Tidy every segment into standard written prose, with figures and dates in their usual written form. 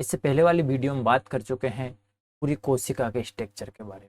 इससे पहले वाली वीडियो में बात कर चुके हैं पूरी कोशिका के स्ट्रक्चर के बारे में।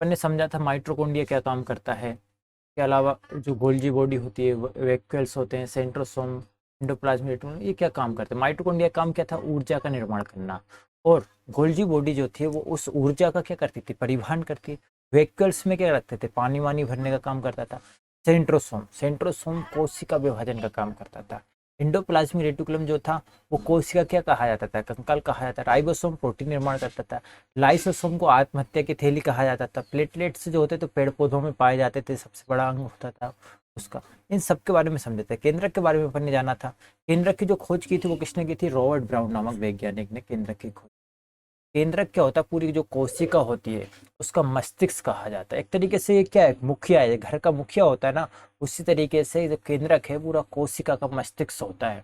अपन ने समझा था माइटोकॉन्ड्रिया क्या काम करता है, के अलावा जो गोल्जी बॉडी होती है, वैक्यूल्स होते हैं, सेंट्रोसोम, एंडोप्लाज्मिक रेटिकुलम, ये क्या काम करते हैं। माइटोकॉन्ड्रिया काम क्या था, ऊर्जा का निर्माण करना। और गोल्जी बॉडी जो थी वो उस ऊर्जा का क्या करती थी, परिवहन करती। वैक्यूल्स में क्या रखते थे, पानी वानी भरने का काम करता था। सेंट्रोसोम सेंट्रोसोम कोशिका विभाजन का काम करता था। एंडोप्लाज्मिक रेटिकुलम जो था वो कोशिका क्या कहा जाता था, कंकाल कहा जाता था। राइबोसोम प्रोटीन निर्माण करता था। लाइसोसोम को आत्महत्या की थैली कहा जाता था। प्लेटलेट्स जो होते तो पेड़ पौधों में पाए जाते थे, सबसे बड़ा अंग होता था उसका। इन सब के बारे में समझे थे। केंद्रक के बारे में अपन ने जाना था। केंद्रक की जो खोज की थी वो किसने की थी, रॉबर्ट ब्राउन नामक वैज्ञानिक ने केंद्रक की खोज। केंद्रक क्या होता है, पूरी जो कोशिका होती है उसका मस्तिष्क कहा जाता है। एक तरीके से ये क्या है, मुखिया है, घर का मुखिया होता है ना, उसी तरीके से जो केंद्रक है पूरा कोशिका का मस्तिष्क होता है।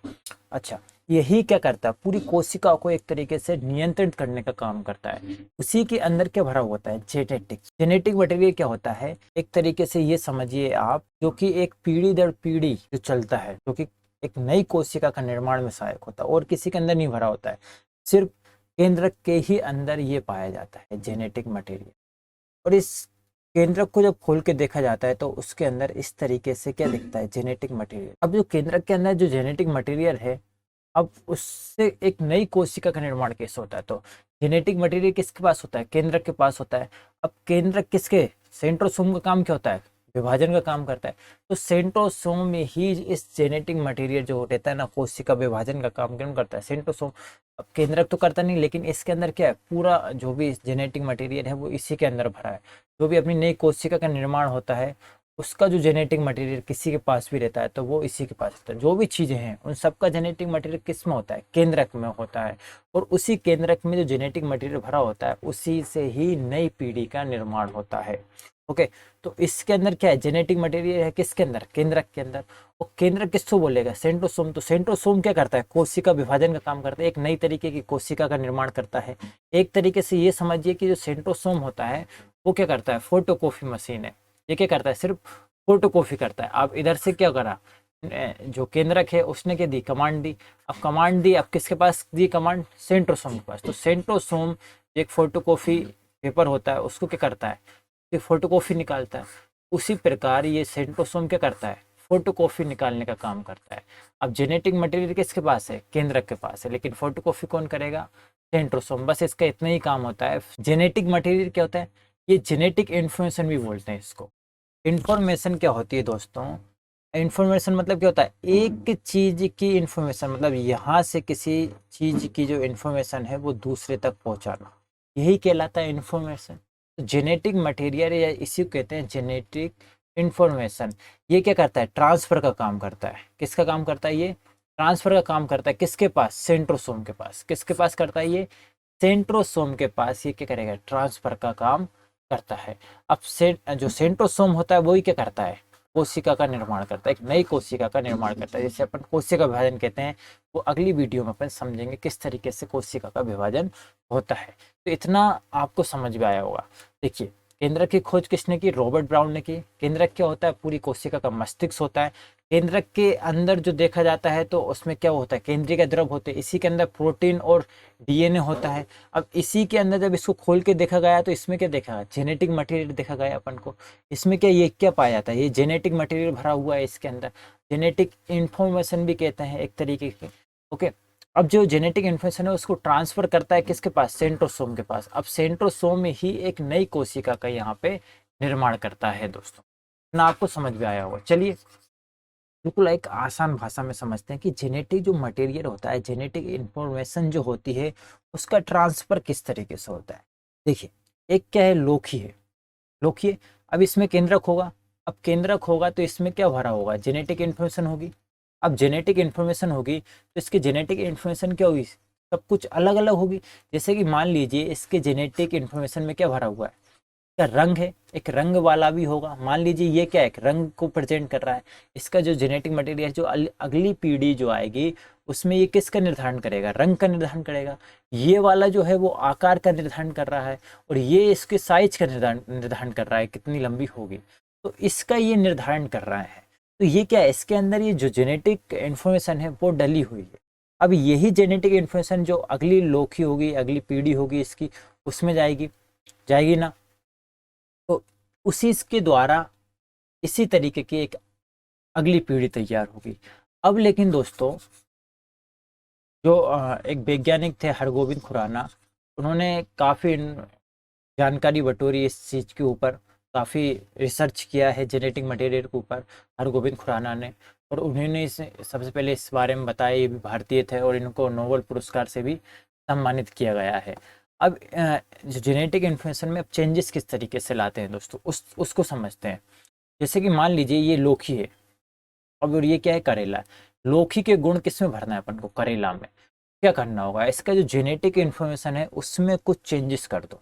अच्छा, यही क्या करता है, पूरी कोशिका को एक तरीके से नियंत्रित करने का काम करता है। उसी के अंदर क्या भरा होता है, जेनेटिक मटेरियल क्या होता है, एक तरीके से ये समझिए आप, जो कि एक पीढ़ी दर पीढ़ी जो चलता है, जो कि एक नई कोशिका का निर्माण में सहायक होता है और किसी के अंदर नहीं भरा होता है। सिर्फ केंद्रक के ही अंदर ये पाया जाता है जेनेटिक मटेरियल। और इस केंद्रक को जब खोल के देखा जाता है तो उसके अंदर इस तरीके से क्या दिखता है, जेनेटिक मटेरियल। अब जो केंद्रक के अंदर जो जेनेटिक मटेरियल है, अब उससे एक नई कोशिका का निर्माण कैसे होता है। तो जेनेटिक मटेरियल किसके पास होता है, केंद्रक के पास होता है। अब केंद्रक किसके, सेंट्रोसोम का काम क्या होता है, विभाजन का काम करता है। तो सेंट्रोसोम में ही इस जेनेटिक मटेरियल जो रहता है ना, कोशिका विभाजन का काम कौन करता है, सेंट्रोसोम। अब केंद्रक तो करता नहीं, लेकिन इसके अंदर क्या है, पूरा जो भी जेनेटिक मटेरियल है वो इसी के अंदर भरा है। जो भी अपनी नई कोशिका का निर्माण होता है उसका जो जेनेटिक मटेरियल किसी के पास भी रहता है तो वो इसी के पास रहता है। जो भी चीजें हैं उन सबका जेनेटिक मटेरियल किस में होता है, केंद्रक में होता है। और उसी केंद्रक में जो जेनेटिक मटेरियल भरा होता है उसी से ही नई पीढ़ी का निर्माण होता है। ओके, तो इसके अंदर क्या है, जेनेटिक मटेरियल है किसके अंदर, केंद्रक के अंदर। और केंद्रक किसको बोलेगा, सेंट्रोसोम। तो सेंट्रोसोम क्या करता है, कोशिका विभाजन का काम करता है, एक नई तरीके की कोशिका का निर्माण करता है। एक तरीके से ये समझिए कि जो सेंट्रोसोम होता है वो क्या करता है, फोटोकॉपी मशीन है। ये क्या करता है, सिर्फ फोटो कॉपी करता है। अब इधर से क्या करा, जो केंद्रक है उसने क्या दी, कमांड दी। अब कमांड दी, अब किसके पास दी कमांड, सेंट्रोसोम के पास। तो सेंट्रोसोम एक फोटो कॉपी पेपर होता है उसको क्या करता है, ये फोटो कॉपी निकालता है। उसी प्रकार ये सेंट्रोसोम क्या करता है, फोटो कॉपी निकालने का काम करता है। अब जेनेटिक मटेरियल किसके पास है, केंद्रक के पास है, लेकिन फोटो कॉपी कौन करेगा, सेंट्रोसोम। बस इसका इतना ही काम होता है। जेनेटिक मटेरियल क्या होता है, ये जेनेटिक इन्फॉर्मेशन भी बोलते हैं इसको। इंफॉर्मेशन क्या होती है दोस्तों, इंफॉर्मेशन मतलब क्या होता है, एक चीज की इंफॉर्मेशन, मतलब यहाँ से किसी चीज की जो इंफॉर्मेशन है वो दूसरे तक पहुंचाना, यही कहलाता है इंफॉर्मेशन। तो जेनेटिक मटेरियल या इसी को कहते हैं जेनेटिक इंफॉर्मेशन। ये क्या करता है, ट्रांसफर का काम करता है। किसका काम करता है, ये ट्रांसफर का काम करता है। किसके पास, सेंट्रोसोम के पास। किसके पास करता है ये, सेंट्रोसोम के पास। ये क्या करेगा, ट्रांसफर का काम करता है। अब से जो सेंट्रोसोम होता है वही क्या करता है, कोशिका का निर्माण करता है, एक नई कोशिका का निर्माण करता है, जिसे अपन कोशिका विभाजन कहते हैं। वो अगली वीडियो में अपन समझेंगे किस तरीके से कोशिका का विभाजन होता है। तो इतना आपको समझ में आया होगा। देखिए, केंद्रक की खोज किसने की, रॉबर्ट ब्राउन ने की। केंद्रक क्या होता है, पूरी कोशिका का मस्तिष्क होता है। केंद्रक के अंदर जो देखा जाता है तो उसमें क्या होता है, केंद्रीय का द्रव होते हैं, इसी के अंदर प्रोटीन और डीएनए होता है। अब इसी के अंदर जब इसको खोल के देखा गया तो इसमें क्या देखा गया, जेनेटिक मटेरियल देखा गया अपन को। इसमें क्या, ये क्या पाया जाता है, ये जेनेटिक मटेरियल भरा हुआ है इसके अंदर। जेनेटिक इंफॉर्मेशन भी कहते हैं एक तरीके के। ओके, अब जो जेनेटिक इन्फॉर्मेशन है उसको ट्रांसफर करता है किसके पास, सेंट्रोसोम के पास। अब सेंट्रोसोम में ही एक नई कोशिका का यहाँ पे निर्माण करता है दोस्तों। ना आपको समझ में आया होगा। चलिए बिल्कुल एक आसान भाषा में समझते हैं कि जेनेटिक जो मटेरियल होता है, जेनेटिक इंफॉर्मेशन जो होती है उसका ट्रांसफर किस तरीके से होता है। देखिए, एक क्या है, लोकी है। लोकी है, अब इसमें केंद्रक होगा। अब केंद्रक होगा तो इसमें क्या भरा होगा, जेनेटिक इन्फॉर्मेशन होगी। अब जेनेटिक इन्फॉर्मेशन होगी तो इसकी जेनेटिक इन्फॉर्मेशन क्या होगी, सब कुछ अलग अलग होगी। जैसे कि मान लीजिए इसके जेनेटिक इन्फॉर्मेशन में क्या भरा हुआ है, क्या रंग है, एक रंग वाला भी होगा। मान लीजिए ये क्या है, एक रंग को प्रेजेंट कर रहा है। इसका जो जेनेटिक मटेरियल जो अगली पीढ़ी जो आएगी उसमें ये किसका निर्धारण करेगा, रंग का निर्धारण करेगा। ये वाला जो है वो आकार का निर्धारण कर रहा है और ये इसके साइज का निर्धारण कर रहा है, कितनी लंबी होगी। तो इसका ये निर्धारण कर रहा है। तो ये क्या है, इसके अंदर ये जो जेनेटिक इंफॉर्मेशन है वो डली हुई है। अब यही जेनेटिक इन्फॉर्मेशन जो अगली लोकी होगी, अगली पीढ़ी होगी इसकी, उसमें जाएगी, जाएगी ना। तो उसी के द्वारा इसी तरीके की एक अगली पीढ़ी तैयार होगी। अब लेकिन दोस्तों जो एक वैज्ञानिक थे हरगोविंद खुराना, उन्होंने काफ़ी जानकारी बटोरी इस चीज़ के ऊपर, काफ़ी रिसर्च किया है जेनेटिक मटेरियल के ऊपर हरगोविंद खुराना ने, और उन्होंने इस सबसे पहले इस बारे में बताया। ये भी भारतीय थे और इनको नोबेल पुरस्कार से भी सम्मानित किया गया है। अब जो जेनेटिक इन्फॉर्मेशन में अब चेंजेस किस तरीके से लाते हैं दोस्तों, उसको समझते हैं। जैसे कि मान लीजिए ये लौकी है, अब और ये क्या है, करेला है। लौकी के गुण किस में भरना है अपन को, करेला में। क्या करना होगा, इसका जो जेनेटिक इन्फॉर्मेशन है उसमें कुछ चेंजेस कर दो,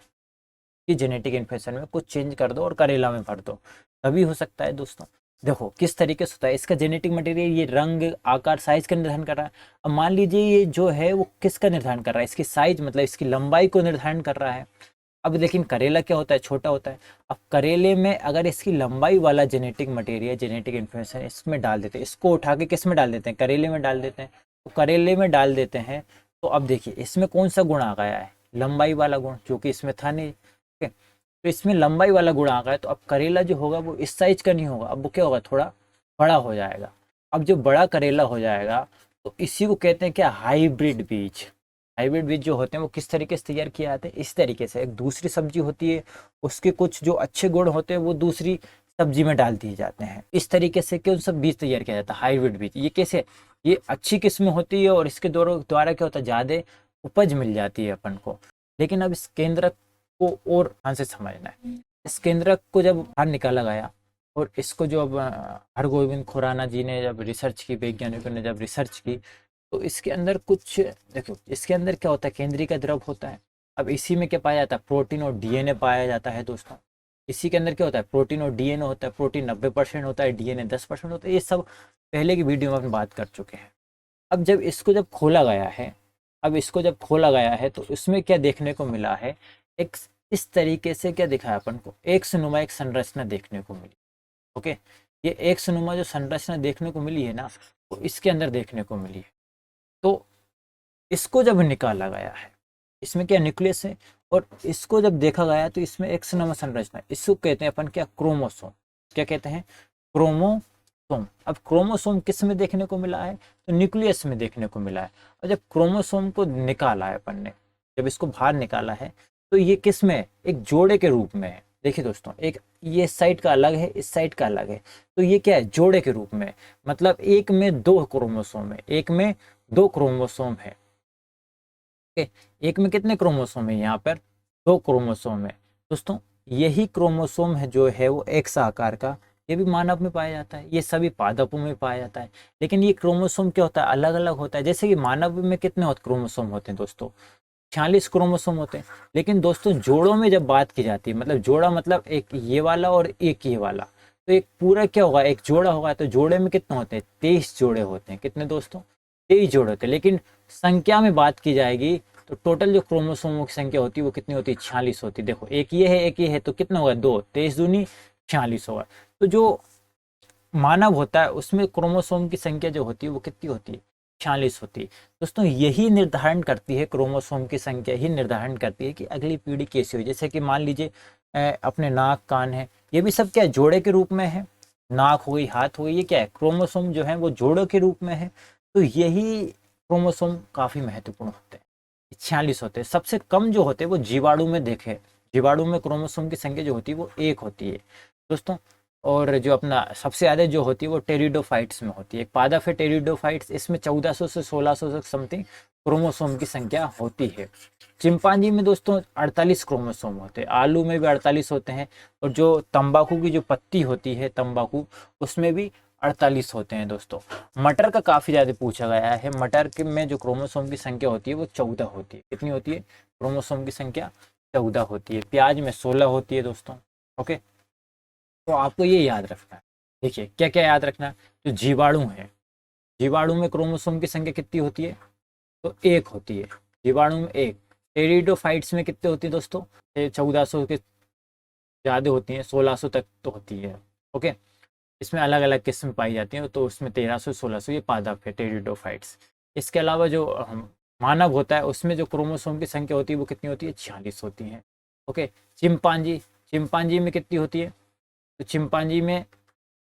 कि जेनेटिक इन्फॉर्मेशन में कुछ चेंज कर दो और करेला में भर दो, तभी हो सकता है दोस्तों। देखो किस तरीके से होता है, इसका जेनेटिक मटेरियल ये रंग, आकार, साइज का निर्धारण कर रहा है। अब मान लीजिए ये जो है वो किसका निर्धारण कर रहा है, इसकी साइज मतलब इसकी लंबाई को निर्धारण कर रहा है। अब लेकिन करेला क्या होता है, छोटा होता है। अब करेले में अगर इसकी लंबाई वाला जेनेटिक मटेरियल, जेनेटिक इन्फॉर्मेशन इसमें डाल देते हैं, इसको उठा के किस में डाल देते हैं, करेले में डाल देते हैं। तो करेले में डाल देते हैं, तो अब देखिए इसमें कौन सा गुण आ गया है, लंबाई वाला गुण, जो कि इसमें था नहीं। ठीक है, तो इसमें लंबाई वाला गुण आ गया, तो अब करेला जो होगा वो इस साइज का नहीं होगा, अब वो क्या होगा, थोड़ा बड़ा हो जाएगा। अब जो बड़ा करेला हो जाएगा, तो इसी को कहते हैं क्या, हाइब्रिड बीज। हाइब्रिड बीज जो होते हैं वो किस तरीके से तैयार किए जाते हैं, इस तरीके से। एक दूसरी सब्जी होती है, उसके कुछ जो अच्छे गुण होते हैं वो दूसरी सब्जी में डाल दिए जाते हैं। इस तरीके से क्यों सब बीज तैयार किया जाता है, हाइब्रिड बीज। ये कैसे, ये अच्छी किस्म होती है और इसके द्वारा क्या होता है, ज़्यादा उपज मिल जाती है अपन को। लेकिन अब इस केंद्रक को और ध्यान से समझना है। इस केंद्रक को जब बाहर निकाला गया, और इसको जो अब हरगोविंद खुराना जी ने जब रिसर्च की, वैज्ञानिकों ने जब रिसर्च की, तो इसके अंदर कुछ देखो, इसके अंदर क्या होता है, केंद्रीय का द्रव होता है। अब इसी में क्या पाया जाता है, प्रोटीन और डीएनए पाया जाता है दोस्तों। इसी के अंदर क्या होता है, प्रोटीन और डीएनए होता है। प्रोटीन 90% होता है, डीएनए 10% होता है। ये सब पहले की वीडियो में अपन बात कर चुके हैं। अब जब इसको जब खोला गया है, अब इसको जब खोला गया है, तो इसमें क्या देखने को मिला है, एक इस तरीके से क्या दिखा है अपन को, एक नुमा एक संरचना देखने को मिली। ओके, ये एक नुमा जो संरचना देखने को मिली है ना, वो इसके अंदर देखने को मिली है। तो इसको जब निकाला गया है, इसमें क्या न्यूक्लियस है, और इसको जब देखा गया तो इसमें एक्स नामक संरचना, इसको कहते हैं अपन क्या, क्रोमोसोम। क्या कहते हैं, क्रोमोसोम। अब क्रोमोसोम किस में देखने को मिला है, तो न्यूक्लियस में देखने को मिला है। और जब क्रोमोसोम को निकाला है अपन ने, जब इसको बाहर निकाला है, तो ये किस में, एक जोड़े के रूप में है। देखिए दोस्तों, एक ये साइड का अलग है, इस साइड का अलग है, तो ये क्या है, जोड़े के रूप में। मतलब एक में दो क्रोमोसोम है, एक में दो क्रोमोसोम है। एक में कितने क्रोमोसोम है, यहाँ पर दो क्रोमोसोम है दोस्तों। यही क्रोमोसोम है जो है वो एक्स आकार का, ये भी मानव में पाया जाता है, ये सभी पादपों में पाया जाता है। लेकिन ये क्रोमोसोम क्या होता है, अलग अलग होता है। जैसे कि मानव में कितने क्रोमोसोम होते हैं दोस्तों, 46 क्रोमोसोम होते हैं। लेकिन दोस्तों जोड़ों में जब बात की जाती है, मतलब जोड़ा मतलब एक ये वाला और एक ये वाला, तो एक पूरा क्या होगा, एक जोड़ा होगा। तो जोड़े में कितने होते हैं, 23 जोड़े होते हैं। कितने दोस्तों, 23 जोड़े होते हैं। लेकिन संख्या में बात की जाएगी तो टोटल जो क्रोमोसोमों की संख्या होती है वो कितनी होती है, 46 होती है। देखो एक ये है, एक ये है, तो कितना होगा, 2, 23 दूनी 46 होगा। तो जो मानव होता है उसमें क्रोमोसोम की संख्या जो होती है वो कितनी होती है, 46 होती है दोस्तों। यही निर्धारण करती है, क्रोमोसोम की संख्या ही निर्धारण करती है कि अगली पीढ़ी कैसी हो। जैसे कि मान लीजिए अपने नाक, कान है, ये भी सब क्या है, जोड़े के रूप में है। नाक हो गई, हाथ हो गई, ये क्या है, क्रोमोसोम जो है वो जोड़ों के रूप में है। तो यही क्रोमोसोम काफी महत्वपूर्ण होते हैं, 46 होते हैं। सबसे कम जो होते हैं वो जीवाणु में देखे, जीवाणु में क्रोमोसोम की संख्या जो होती है वो 1 होती है दोस्तों। और जो अपना सबसे ज़्यादा जो होती है वो टेरिडोफाइट्स में होती है। एक पादप है टेरिडोफाइट्स, इसमें 1400 से 1600 तक समथिंग क्रोमोसोम की संख्या होती है। चिंपांजी में दोस्तों 48 क्रोमोसोम होते हैं। आलू में भी 48 होते हैं। और जो तंबाकू की जो पत्ती होती है, तंबाकू, उसमें भी 48 होते हैं दोस्तों। मटर का काफ़ी ज़्यादा पूछा गया है। मटर के में जो क्रोमोसोम की संख्या होती है वो 14 होती है। कितनी होती है, क्रोमोसोम की संख्या 14 होती है। प्याज में 16 होती है दोस्तों। ओके, तो आपको ये याद रखना है। देखिए क्या क्या याद रखना है, जो जीवाणु है, जीवाणु में क्रोमोसोम की संख्या कितनी होती है, तो 1 होती है। जीवाणु में 1। टेरिडोफाइट्स में कितने होती है दोस्तों, 1400 के ज़्यादा होती हैं, 1600 तक तो होती है। ओके, इसमें अलग अलग किस्म पाई जाती हैं, तो उसमें 1300 1600 ये पादप है टेरिडोफाइट्स। इसके अलावा जो मानव होता है उसमें जो क्रोमोसोम की संख्या होती है वो कितनी होती है, 46 होती है। ओके, चिंपांजी, चिंपांजी में कितनी होती है, तो चिंपांजी में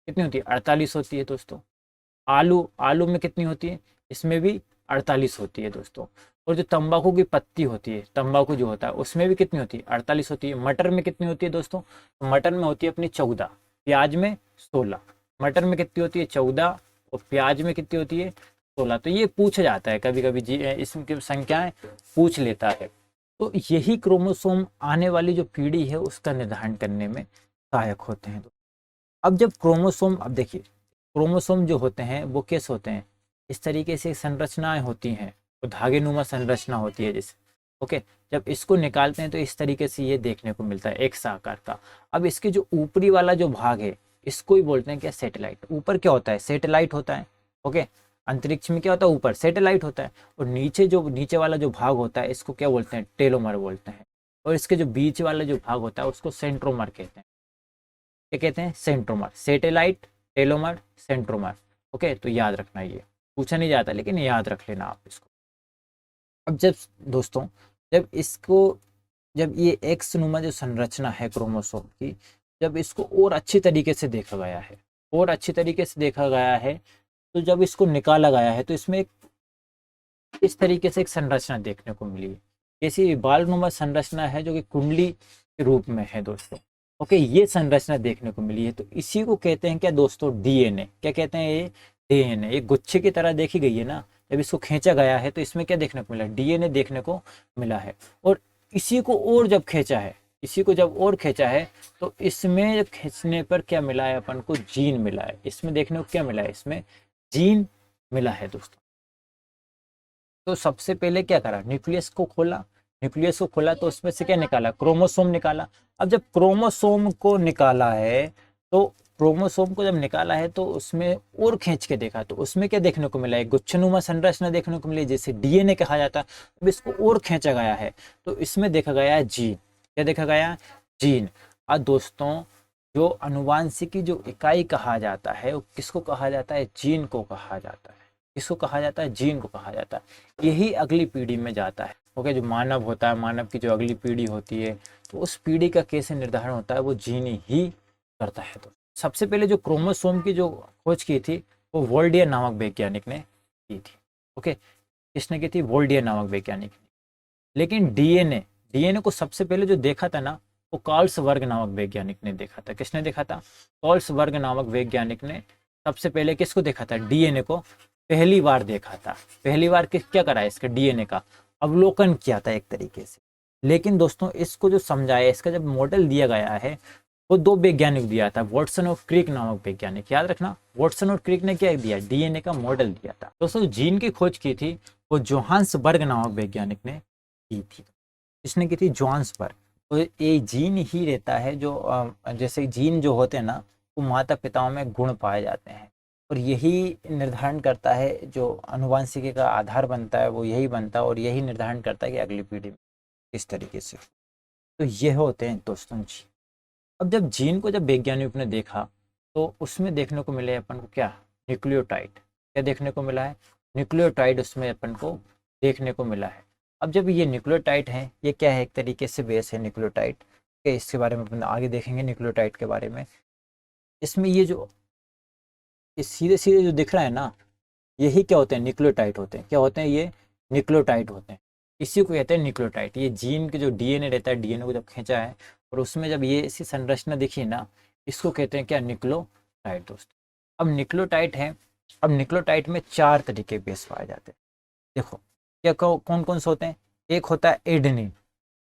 कितनी होती है, 48 होती है दोस्तों। आलू, आलू में कितनी होती है, इसमें भी 48 होती है दोस्तों। और जो तंबाकू की पत्ती होती है, तंबाकू जो होता है उसमें भी कितनी होती है, 48 होती है। मटर में कितनी होती है दोस्तों, तो मटर में होती है अपनी 14, प्याज में 16। मटर में कितनी होती है, 14, और प्याज में कितनी होती है, 16। तो ये पूछा जाता है कभी कभी जी, इसकी संख्याएं पूछ लेता है। तो यही क्रोमोसोम आने वाली जो पीढ़ी है उसका निर्धारण करने में सहायक होते हैं। अब जब क्रोमोसोम, अब देखिए क्रोमोसोम जो होते हैं वो कैसे होते हैं, इस तरीके से संरचनाएं होती हैं, तो धागे नुमा संरचना होती है जैसे। ओके, जब इसको निकालते हैं तो इस तरीके से ये देखने को मिलता है एक सा आकार का। अब इसके जो ऊपरी वाला जो भाग है इसको ही बोलते हैं क्या, सैटेलाइट। ऊपर क्या होता है, सैटेलाइट होता है। ओके, अंतरिक्ष में क्या होता है, ऊपर सैटेलाइट होता है, और नीचे जो नीचे वाला जो भाग होता है इसको क्या बोलते हैं, टेलोमर बोलते हैं। और इसके जो बीच वाला जो भाग होता है उसको सेंट्रोमर कहते हैं। क्या कहते हैं, centromere. Satellite, telomere, centromere. Okay, तो याद रखना, ये पूछा नहीं जाता लेकिन याद रख लेना आप इसको। अब जब दोस्तों, जब इसको, जब ये एक्स नुमा जो संरचना है क्रोमोसोम की, जब इसको और अच्छी तरीके से देखा गया है, और अच्छी तरीके से देखा गया है, तो जब इसको निकाला गया है तो इसमें एक इस तरीके से एक संरचना देखने को मिली है। ऐसी बालनुमा संरचना है जो कि कुंडली के रूप में है दोस्तों। ओके, ये संरचना देखने को मिली है, तो इसी को कहते हैं क्या दोस्तों, डीएनए। क्या कहते हैं, ये डीएनए। ये गुच्छे की तरह देखी गई है ना, जब इसको खींचा गया है तो इसमें क्या देखने को मिला, डीएनए देखने को मिला है। और इसी को और जब खींचा है, इसी को जब और खींचा है तो इसमें खींचने पर क्या मिला है अपन को, जीन मिला है। इसमें देखने को क्या मिला है, इसमें जीन मिला है दोस्तों। तो सबसे पहले क्या करा, न्यूक्लियस को खोला, न्यूक्लियस को खोला तो उसमें से क्या निकाला, क्रोमोसोम निकाला। अब जब क्रोमोसोम को निकाला है, तो क्रोमोसोम को जब निकाला है तो उसमें और खींच के देखा तो उसमें क्या देखने को मिला है, गुच्छनुमा संरचना देखने को मिली, जैसे डीएनए कहा जाता है। अब इसको और खींचा गया है तो इसमें देखा गया है जीन। क्या देखा गया, जीन। अब दोस्तों, जो अनुवांशिकी जो इकाई कहा जाता है वो किसको कहा जाता है, जीन को कहा जाता है। किसको कहा जाता है, जीन को कहा जाता है। यही अगली पीढ़ी में जाता है। ओके, जो मानव होता है, मानव की जो अगली पीढ़ी होती है, तो उस पीढ़ी का कैसे निर्धारण होता है वो जीन ही करता है। तो सबसे पहले जो क्रोमोसोम की जो खोज की थी वो वोल्डियर नामक वैज्ञानिक ने की थी। ओके, किसने की थी, वोल्डियर नामक वैज्ञानिक ने। लेकिन डीएनए, डीएनए को सबसे पहले जो देखा था ना वो कार्ल्सबर्ग नामक वैज्ञानिक ने देखा था। किसने देखा था, कार्ल्सबर्ग नामक वैज्ञानिक ने सबसे पहले किसको देखा था, डीएनए को पहली बार देखा था। पहली बार क्या करा है, इसका डीएनए का अवलोकन किया था एक तरीके से। लेकिन दोस्तों, इसको जो समझाया, इसका जब मॉडल दिया गया है वो दो वैज्ञानिक दिया था, वॉटसन और क्रिक नामक वैज्ञानिक। याद रखना, वॉटसन और क्रिक ने क्या दिया, डीएनए का मॉडल दिया था। दोस्तों, जीन की खोज की थी वो जोहान्सबर्ग नामक वैज्ञानिक ने की थी। इसने की थी जोहान्सबर्ग। तो ये जीन ही रहता है जो जैसे जीन जो होते हैं ना वो माता पिताओं में गुण पाए जाते हैं, और यही निर्धारण करता है, जो अनुवांशिकी का आधार बनता है वो यही बनता है, और यही निर्धारण करता है कि अगली पीढ़ी में किस तरीके से। तो ये होते हैं दोस्तों जी। अब जब जीन को जब वैज्ञानिकों ने देखा तो उसमें देखने को मिले अपन को क्या, न्यूक्लियोटाइड। क्या देखने को मिला है, न्यूक्लियोटाइड उसमें अपन को देखने को मिला है। अब जब ये न्यूक्लियोटाइड है, ये क्या है, एक तरीके से बेस है न्यूक्लियोटाइड के। इसके बारे में अपन आगे देखेंगे न्यूक्लियोटाइड के बारे में। इसमें ये सीधे सीधे जो दिख रहा है ना, यही क्या होते हैं, न्यूक्लियोटाइड होते हैं। क्या होते हैं, ये न्यूक्लियोटाइड होते हैं। इसी को कहते हैं न्यूक्लियोटाइड। ये जीन के जो डीएनए रहता है, डीएनए को जब खींचा है और उसमें जब ये इसी संरचना दिखी ना, इसको कहते हैं क्या, न्यूक्लियोटाइड दोस्तों। अब न्यूक्लियोटाइड है, अब न्यूक्लियोटाइड में 4 तरीके बेस पाए जाते हैं। देखो क्या कौन कौन से होते हैं, एक होता है एडेनिन।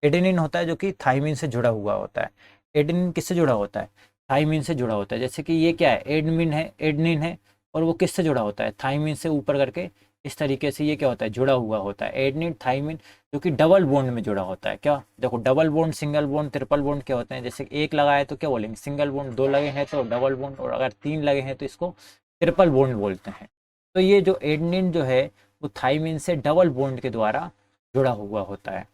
एडेनिन होता है जो कि थाइमिन से जुड़ा हुआ होता है। एडेनिन किससे जुड़ा होता है, थाइमिन से जुड़ा होता है। जैसे कि ये क्या है, एडमिन है, एडनिन है, और वो किससे जुड़ा होता है, थाइमिन से ऊपर करके इस तरीके से ये क्या होता है, जुड़ा हुआ होता है। एडनिन थाइमिन जो कि डबल बॉन्ड में जुड़ा होता है। क्या देखो, double bond, single bond, triple bond क्या होते हैं, जैसे एक लगा है तो क्या बोलेंगे, सिंगल बॉन्ड। 2 लगे हैं तो डबल बॉन्ड, और अगर 3 लगे हैं तो इसको ट्रिपल बॉन्ड बोलते हैं। तो ये जो एडनिन जो है वो थाइमिन से डबल बॉन्ड के द्वारा जुड़ा हुआ होता है।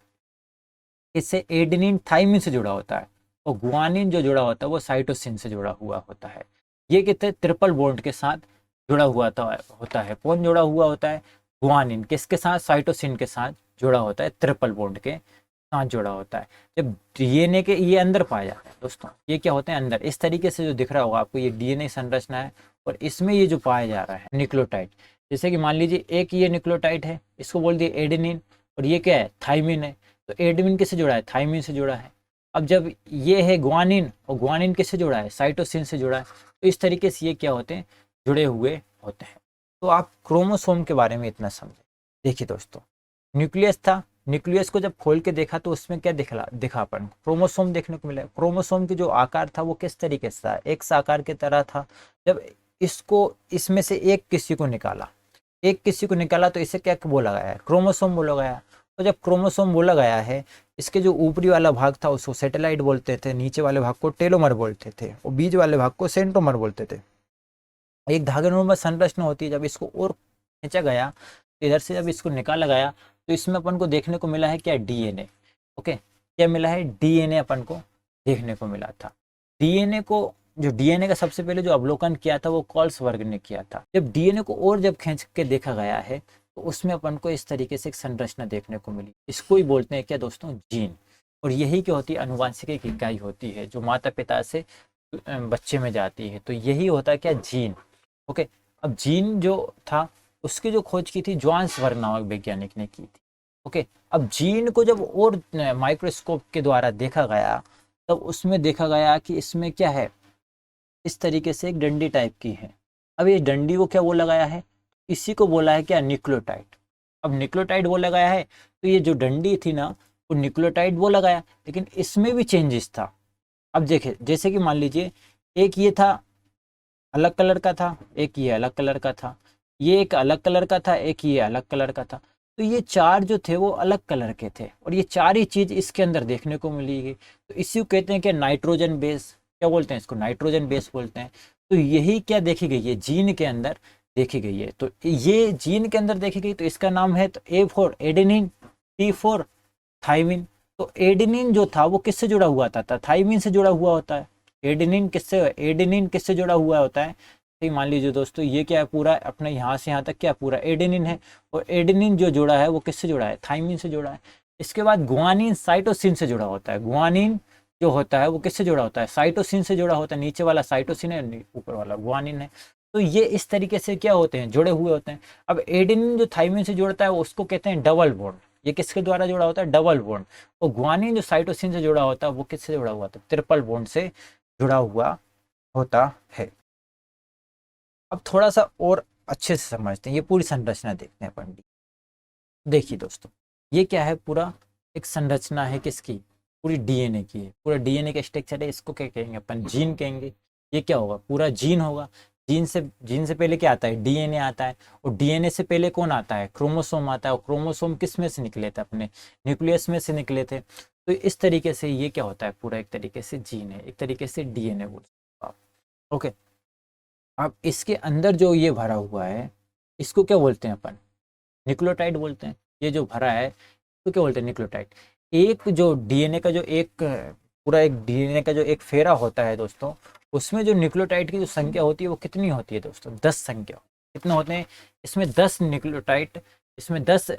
इससे एडेनिन थाइमिन से जुड़ा होता है, और गुआनिन जो जुड़ा होता है वो साइटोसिन से जुड़ा हुआ होता है। ये कितने ट्रिपल बॉन्ड के साथ जुड़ा हुआ होता है। कौन जुड़ा हुआ होता है, गुआनिन किसके साथ, साइटोसिन के साथ जुड़ा होता है, ट्रिपल बॉन्ड के साथ जुड़ा होता है। जब डीएनए के ये अंदर पाया जाता है दोस्तों, ये क्या होते हैं अंदर, इस तरीके से जो दिख रहा होगा आपको, ये डीएनए संरचना है और इसमें ये जो पाया जा रहा है न्यूक्लियोटाइड, जैसे कि मान लीजिए एक ये न्यूक्लियोटाइड है, इसको बोल दिए एडेनिन, और ये क्या है, थाइमिन है। तो एडेनिन किससे जुड़ा है, थाइमिन से जुड़ा है। अब जब ये है गुआनिन, और गुआनिन किससे जुड़ा है, साइटोसिन से जुड़ा है। तो इस तरीके से ये क्या होते हैं, जुड़े हुए होते हैं। तो आप क्रोमोसोम के बारे में इतना समझें। देखिए दोस्तों, न्यूक्लियस था, न्यूक्लियस को जब खोल के देखा तो उसमें क्या दिखा अपन, क्रोमोसोम देखने को मिला। क्रोमोसोम की जो आकार था वो किस तरीके से था, एक्स आकार की तरह था। जब इसको इसमें से एक किसी को निकाला तो इसे क्या बोला गया है, क्रोमोसोम बोला गया। तो जब क्रोमोसोम बोला गया है, इसके जो ऊपरी वाला भाग था उसको सैटेलाइट बोलते थे, नीचे वाले भाग को टेलोमर बोलते थे, और बीच वाले भाग को सेंट्रोमर बोलते थे। एक धागे संरचना होती है। जब इसको और खींचा गया, तो इधर से जब इसको निकाला गया तो इसमें अपन को देखने को मिला है क्या, डीएनए। ओके, क्या मिला है, डीएनए अपन को देखने को मिला था। डीएनए को, जो डीएनए का सबसे पहले जो अवलोकन किया था वो कॉल्सवर्ग ने किया था। जब डीएनए को और जब खींच के देखा गया है तो उसमें अपन को इस तरीके से एक संरचना देखने को मिली। इसको ही बोलते हैं क्या दोस्तों, जीन। और यही क्या होती है, आनुवांशिक एक इकाई होती है जो माता पिता से बच्चे में जाती है। तो यही होता है क्या, जीन। ओके, अब जीन जो था उसकी जो खोज की थी ज्वांसवर्ग नामक वैज्ञानिक ने की थी। ओके, अब जीन को जब और माइक्रोस्कोप के द्वारा देखा गया तब उसमें देखा गया कि इसमें क्या है, इस तरीके से एक डंडी टाइप की है। अब ये डंडी को क्या बोला गया है, इसी को बोला है क्या, न्यूक्लियोटाइड। अब न्यूक्लियोटाइड बोला गया है तो ये जो डंडी थी ना वो न्यूक्लियोटाइड बोला गया, लेकिन इसमें भी चेंजेस था। अब देखे, जैसे कि मान लीजिए एक ये था अलग कलर का था, एक ये अलग कलर का था, ये एक अलग कलर का था, एक ये अलग कलर का था। तो ये चार जो थे वो अलग कलर के थे और ये चार ही चीज इसके अंदर देखने को मिली। तो इसी को कहते हैं कि नाइट्रोजन बेस, क्या बोलते हैं इसको, नाइट्रोजन बेस बोलते हैं। तो यही क्या देखी गई है, जीन के अंदर देखी गई है। तो ये जीन के अंदर देखी गई, तो इसका नाम है तो A for adenine, T for thymine. तो एडेनिन जो था वो किससे जुड़ा हुआ था, थाइमिन से जुड़ा हुआ होता है। एडेनिन किससे जुड़ा हुआ होता है, तो मान लीजिए दोस्तों ये क्या है, पूरा अपने यहाँ से यहाँ तक क्या पूरा एडेनिन है, और एडेनिन जो जुड़ा है वो किससे जुड़ा है, थाइमिन से जुड़ा है। इसके बाद गुआनिन साइटोसिन से जुड़ा होता है। गुआनिन जो होता है वो किससे जुड़ा होता है, साइटोसिन से जुड़ा होता है। नीचे वाला साइटोसिन है, ऊपर वाला गुआनिन है। तो ये इस तरीके से क्या होते हैं, जुड़े हुए होते हैं। अब एडेनिन जो थाइमिन से जुड़ता है उसको कहते हैं डबल बॉन्ड। ये किसके द्वारा जुड़ा होता है, डबल बॉन्ड। और गुआनिन जो साइटोसिन से जुड़ा होता है वो किससे जुड़ा हुआ होता है, ट्रिपल बॉन्ड से जुड़ा हुआ होता है। अब थोड़ा सा और अच्छे से समझते हैं, ये पूरी संरचना देखते हैं पंडित। देखिए दोस्तों, ये क्या है, पूरा एक संरचना है किसकी, पूरी डीएनए की है। पूरा डीएनए का स्ट्रक्चर है, इसको क्या कहेंगे अपन, जीन कहेंगे। ये क्या होगा, पूरा जीन होगा। जीन से पहले क्या आता है, डीएनए आता है, और डीएनए से पहले कौन आता है, क्रोमोसोम आता है। और क्रोमोसोम किस में से निकले थे, अपने न्यूक्लियस में से निकले थे। तो इस तरीके से ये क्या होता है, पूरा एक तरीके से जीन है, एक तरीके से डीएनए बोल सकते हो आप। ओके, अब इसके अंदर जो ये भरा हुआ है इसको क्या बोलते हैं अपन, न्यूक्लियोटाइड बोलते हैं। ये जो भरा है तो क्या बोलते हैं, न्यूक्लियोटाइड। एक जो डीएनए का जो एक पूरा एक डीएनए का जो एक फेरा होता है दोस्तों, उसमें जो न्यूक्लियोटाइड की जो संख्या होती है वो कितनी होती है दोस्तों, 10 संख्या। कितने होते हैं इसमें, 10 न्यूक्लियोटाइड, इसमें 10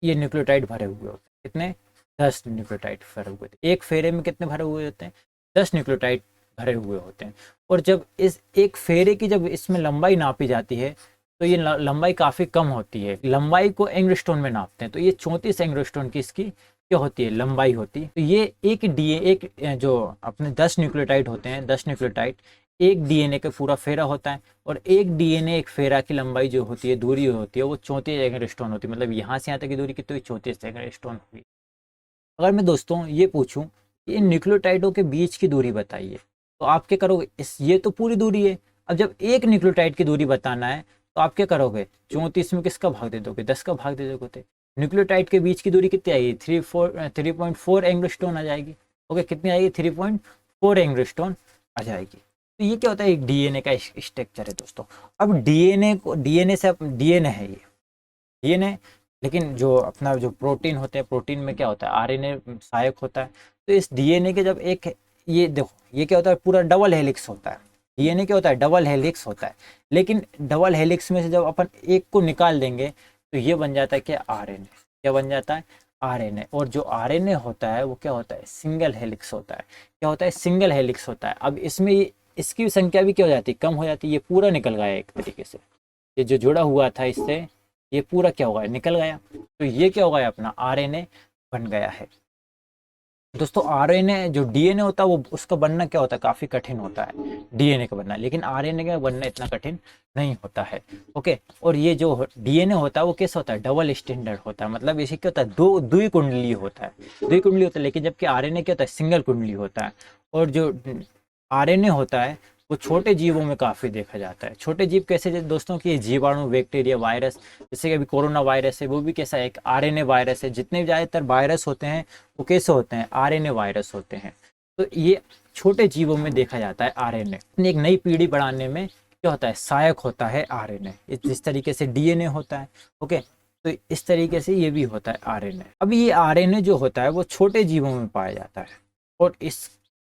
ये न्यूक्लियोटाइड भरे हुए होते हैं। कितने, 10 न्यूक्लियोटाइड भरे हुए थे। एक फेरे में कितने भरे हुए होते हैं, 10 न्यूक्लियोटाइड भरे हुए होते हैं। और जब इस एक फेरे की जब इसमें लंबाई नापी जाती है तो ये लंबाई काफ़ी कम होती है। लंबाई को एंगस्ट्रॉन में नापते हैं, तो ये 34 एंगस्ट्रॉन की इसकी क्या होती है, लंबाई होती है। तो ये एक जो अपने 10 न्यूक्लियोटाइड होते हैं, 10 न्यूक्लियोटाइड एक डीएनए का पूरा फेरा होता है। और एक डीएनए एक फेरा की लंबाई जो होती है, दूरी होती है, वो 34 एंगस्ट्रॉन होती है। मतलब यहाँ से यहाँ तक की दूरी कितनी, 34 एंगस्ट्रॉन होगी। अगर मैं दोस्तों ये पूछूं कि इन न्यूक्लियोटाइडों के बीच की दूरी बताइए, तो आप क्या करोगे, ये तो पूरी दूरी है। अब जब एक न्यूक्लियोटाइड की दूरी बताना है तो आप क्या करोगे, 34 में किसका भाग दे दोगे, 10 का भाग दे दोगे। न्यूक्लियोटाइड के बीच की दूरी कितनी आएगी, 3.4 एंगस्ट्रॉन आ जाएगी। ओके, कितनी आएगी, 3.4 एंगस्ट्रॉन आ जाएगी। तो ये क्या होता है, एक डीएनए का स्ट्रक्चर है दोस्तों। अब डीएनए से डीएनए है, ये डीएनए, लेकिन जो अपना जो प्रोटीन होते हैं, प्रोटीन में क्या होता है, आरएनए सहायक होता है। तो इस डीएनए के जब एक, ये देखो ये क्या होता है, पूरा डबल हेलिक्स होता है। डीएनए क्या होता है, डबल हेलिक्स होता है। लेकिन डबल हेलिक्स में से जब अपन एक को निकाल देंगे तो ये बन जाता है क्या, आरएनए। क्या बन जाता है, आरएनए। और जो आरएनए होता है वो क्या होता है, सिंगल हेलिक्स होता है। क्या होता है, सिंगल हेलिक्स होता है। अब इसमें इसकी संख्या भी क्या हो जाती है, कम हो जाती है। ये पूरा निकल गया एक तरीके से, ये जो जुड़ा हुआ था इससे ये पूरा क्या हो गया, निकल गया। तो ये क्या हो गया, अपना आरएनए बन गया है। दोस्तों आरएनए जो डीएनए होता है वो उसका बनना क्या होता है, काफी कठिन होता है डीएनए का बनना, लेकिन आरएनए का बनना इतना कठिन नहीं होता है। ओके। और ये जो डीएनए होता है वो कैसा होता है, डबल स्टैंडर्ड होता है। मतलब इसे क्या होता है, दो द्वि कुंडली होता है, द्वि कुंडली होता है। लेकिन जबकि आरएनए क्या होता है, सिंगल कुंडली होता है। और जो आरएनए होता है वो छोटे जीवों में काफी देखा जाता है। छोटे जीव कैसे, जैसे दोस्तों की जीवाणु, बैक्टीरिया, वायरस, जैसे कि अभी कोरोना वायरस है वो भी कैसा है, एक आरएनए वायरस है। जितने ज्यादातर वायरस होते हैं वो कैसे होते हैं, आरएनए वायरस होते हैं। तो ये छोटे जीवों में देखा जाता है आरएनए। एक नई पीढ़ी बढ़ाने में क्या होता है, सहायक होता है आरएनए। जिस तरीके से डीएनए होता है, ओके, तो इस तरीके से ये भी होता है आरएनए। अब ये आरएनए जो होता है वो छोटे जीवों में पाया जाता है। और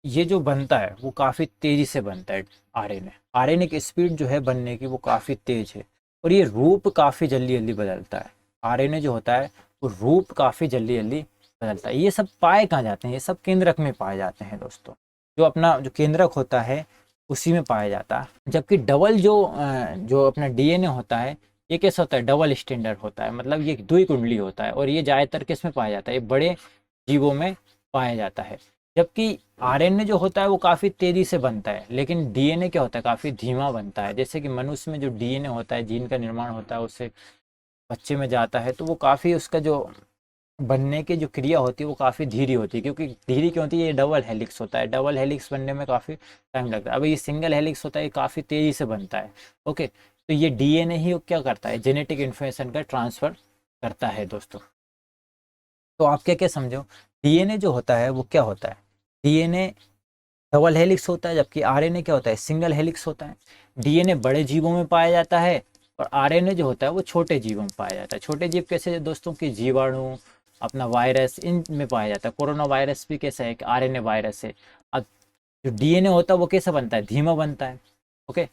ये जो बनता है वो काफी तेजी से बनता है आरएनए। आरएनए की स्पीड जो है बनने की वो काफी तेज है। और ये रूप काफी जल्दी जल्दी बदलता है। आरएनए जो होता है वो रूप काफी जल्दी जल्दी बदलता है। ये सब पाए कहाँ जाते हैं, ये सब केंद्रक में पाए जाते हैं दोस्तों। जो अपना जो केंद्रक होता है उसी में पाया जाता है। जबकि डबल जो अपना डीएनए होता है ये कैसा होता है, डबल स्टैंडर्ड होता है। मतलब ये द्वि कुंडली होता है। और ये ज्यादातर किस में पाया जाता है, ये बड़े जीवों में पाया जाता है। जबकि आरएनए जो होता है वो काफी तेजी से बनता है, लेकिन डीएनए क्या होता है, काफी धीमा बनता है। जैसे कि मनुष्य में जो डीएनए होता है, जीन का निर्माण होता है, उससे बच्चे में जाता है तो वो काफी उसका जो बनने की जो क्रिया होती है वो काफी धीरे होती है। क्योंकि धीरे क्यों होती है, ये डबल हेलिक्स होता है। डबल हेलिक्स बनने में काफी टाइम लगता है। अब ये सिंगल हेलिक्स होता है, ये काफी तेजी से बनता है। ओके। तो ये डीएनए ही क्या करता है, जेनेटिक इन्फॉर्मेशन का ट्रांसफर करता है दोस्तों। तो आप क्या क्या समझो, डीएनए जो होता है वो क्या होता है, डीएनए डबल हेलिक्स होता है, जबकि आरएनए क्या होता है, सिंगल हेलिक्स होता है। डीएनए बड़े जीवों में पाया जाता है और आरएनए जो होता है वो छोटे जीवों में पाया जाता है। छोटे जीव कैसे, दोस्तों की जीवाणु, अपना वायरस, इन में पाया जाता है। कोरोना वायरस भी कैसा है, कि आरएनए वायरस है। अब जो डीएनए होता है वो कैसा बनता है, धीमा बनता है। ओके।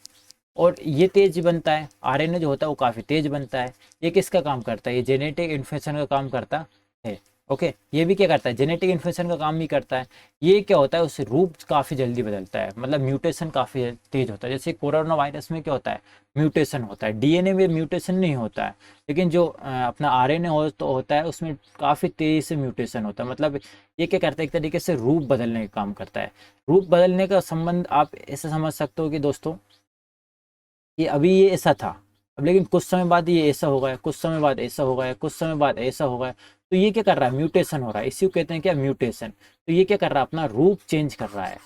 और ये तेज बनता है, आरएनए जो होता है वो काफी तेज बनता है। ये किसका काम करता है, ये जेनेटिक इन्फॉर्मेशन का काम करता है। ओके। ये भी क्या करता है, जेनेटिक इन्फॉर्मेशन का काम भी करता है। ये क्या होता है, उससे रूप काफी जल्दी बदलता है। मतलब म्यूटेशन काफी तेज होता है। जैसे कोरोना वायरस में क्या होता है, म्यूटेशन होता है। डीएनए में म्यूटेशन नहीं होता है, लेकिन जो अपना आरएनए तो होता है उसमें काफी तेजी से म्यूटेशन होता है। मतलब ये क्या करता है, एक तरीके से रूप बदलने का काम करता है। रूप बदलने का संबंध आप ऐसे समझ सकते हो कि दोस्तों कि अभी ये ऐसा था, अब लेकिन कुछ समय बाद ये ऐसा हो गया, कुछ समय बाद ऐसा हो गया, कुछ समय बाद ऐसा हो गया। तो ये क्या कर रहा है, म्यूटेशन हो रहा है। इसी को कहते हैं क्या, म्यूटेशन। तो ये क्या कर रहा है, अपना रूप चेंज कर रहा है।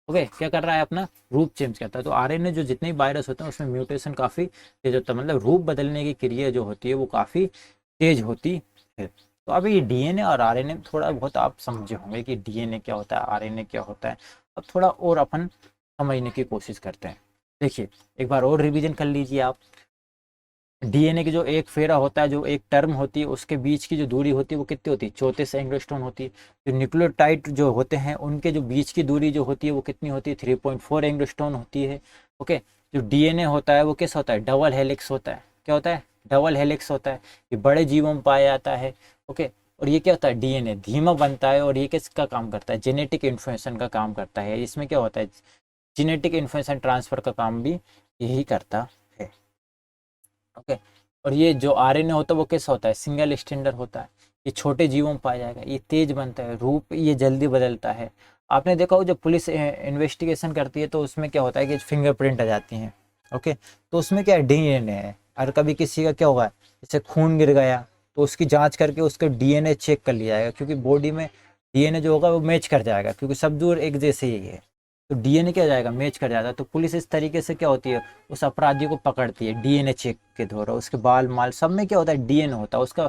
ओके। क्या कर रहा है, अपना रूप चेंज करता है। तो आरएनए जो जितने वायरस होते हैं उसमें म्यूटेशन काफी तेज होता है। मतलब रूप बदलने की क्रिया जो होती है वो काफी तेज होती है। तो अभी ये डीएनए और आरएनए थोड़ा बहुत आप समझे होंगे कि डीएनए क्या होता है, आरएनए क्या होता है। अब थोड़ा और अपन समझने की कोशिश करते हैं। देखिए, एक बार और रिवीजन कर लीजिए आप। डीएनए की जो एक फेरा होता है, जो एक टर्म होती है, उसके बीच की जो दूरी होती है वो कितनी होती है, 34 एंगस्ट्रॉम होती है। जो न्यूक्लियोटाइड जो होते हैं उनके जो बीच की दूरी जो होती है वो कितनी होती है, 3.4 एंगस्ट्रॉम होती है। ओके। जो डीएनए होता है वो कैसा होता है, डबल हेलिक्स होता है। क्या होता है, डबल हेलिक्स होता है। ये बड़े जीवों में पाया जाता है। ओके। और ये क्या होता है, डीएनए धीमा बनता है। और ये किसका काम करता है, जेनेटिक इन्फॉर्मेशन का काम करता है। इसमें क्या होता है, जेनेटिक इन्फॉर्मेशन ट्रांसफर का काम भी यही करता है। ओके। और ये जो आरएनए होता है वो कैसा होता है, सिंगल स्टैंडर्ड होता है। ये छोटे जीवों में पाया जाएगा। ये तेज बनता है, रूप ये जल्दी बदलता है। आपने देखा हो जब पुलिस इन्वेस्टिगेशन करती है तो उसमें क्या होता है कि फिंगरप्रिंट आ जाती हैं। ओके। तो उसमें क्या है, डीएनए है। और कभी किसी का क्या होगा, जैसे खून गिर गया तो उसकी जांच करके उसका डीएनए चेक कर लिया जाएगा, क्योंकि बॉडी में डीएनए जो होगा वो मैच कर जाएगा, क्योंकि सब दूर एक जैसे ही है। तो डीएनए क्या हो जाएगा, मैच कर जाता है। तो पुलिस इस तरीके से क्या होती है, उस अपराधी को पकड़ती है डीएनए चेक के द्वारा। उसके बाल माल सब में क्या होता है, डीएनए होता है। उसका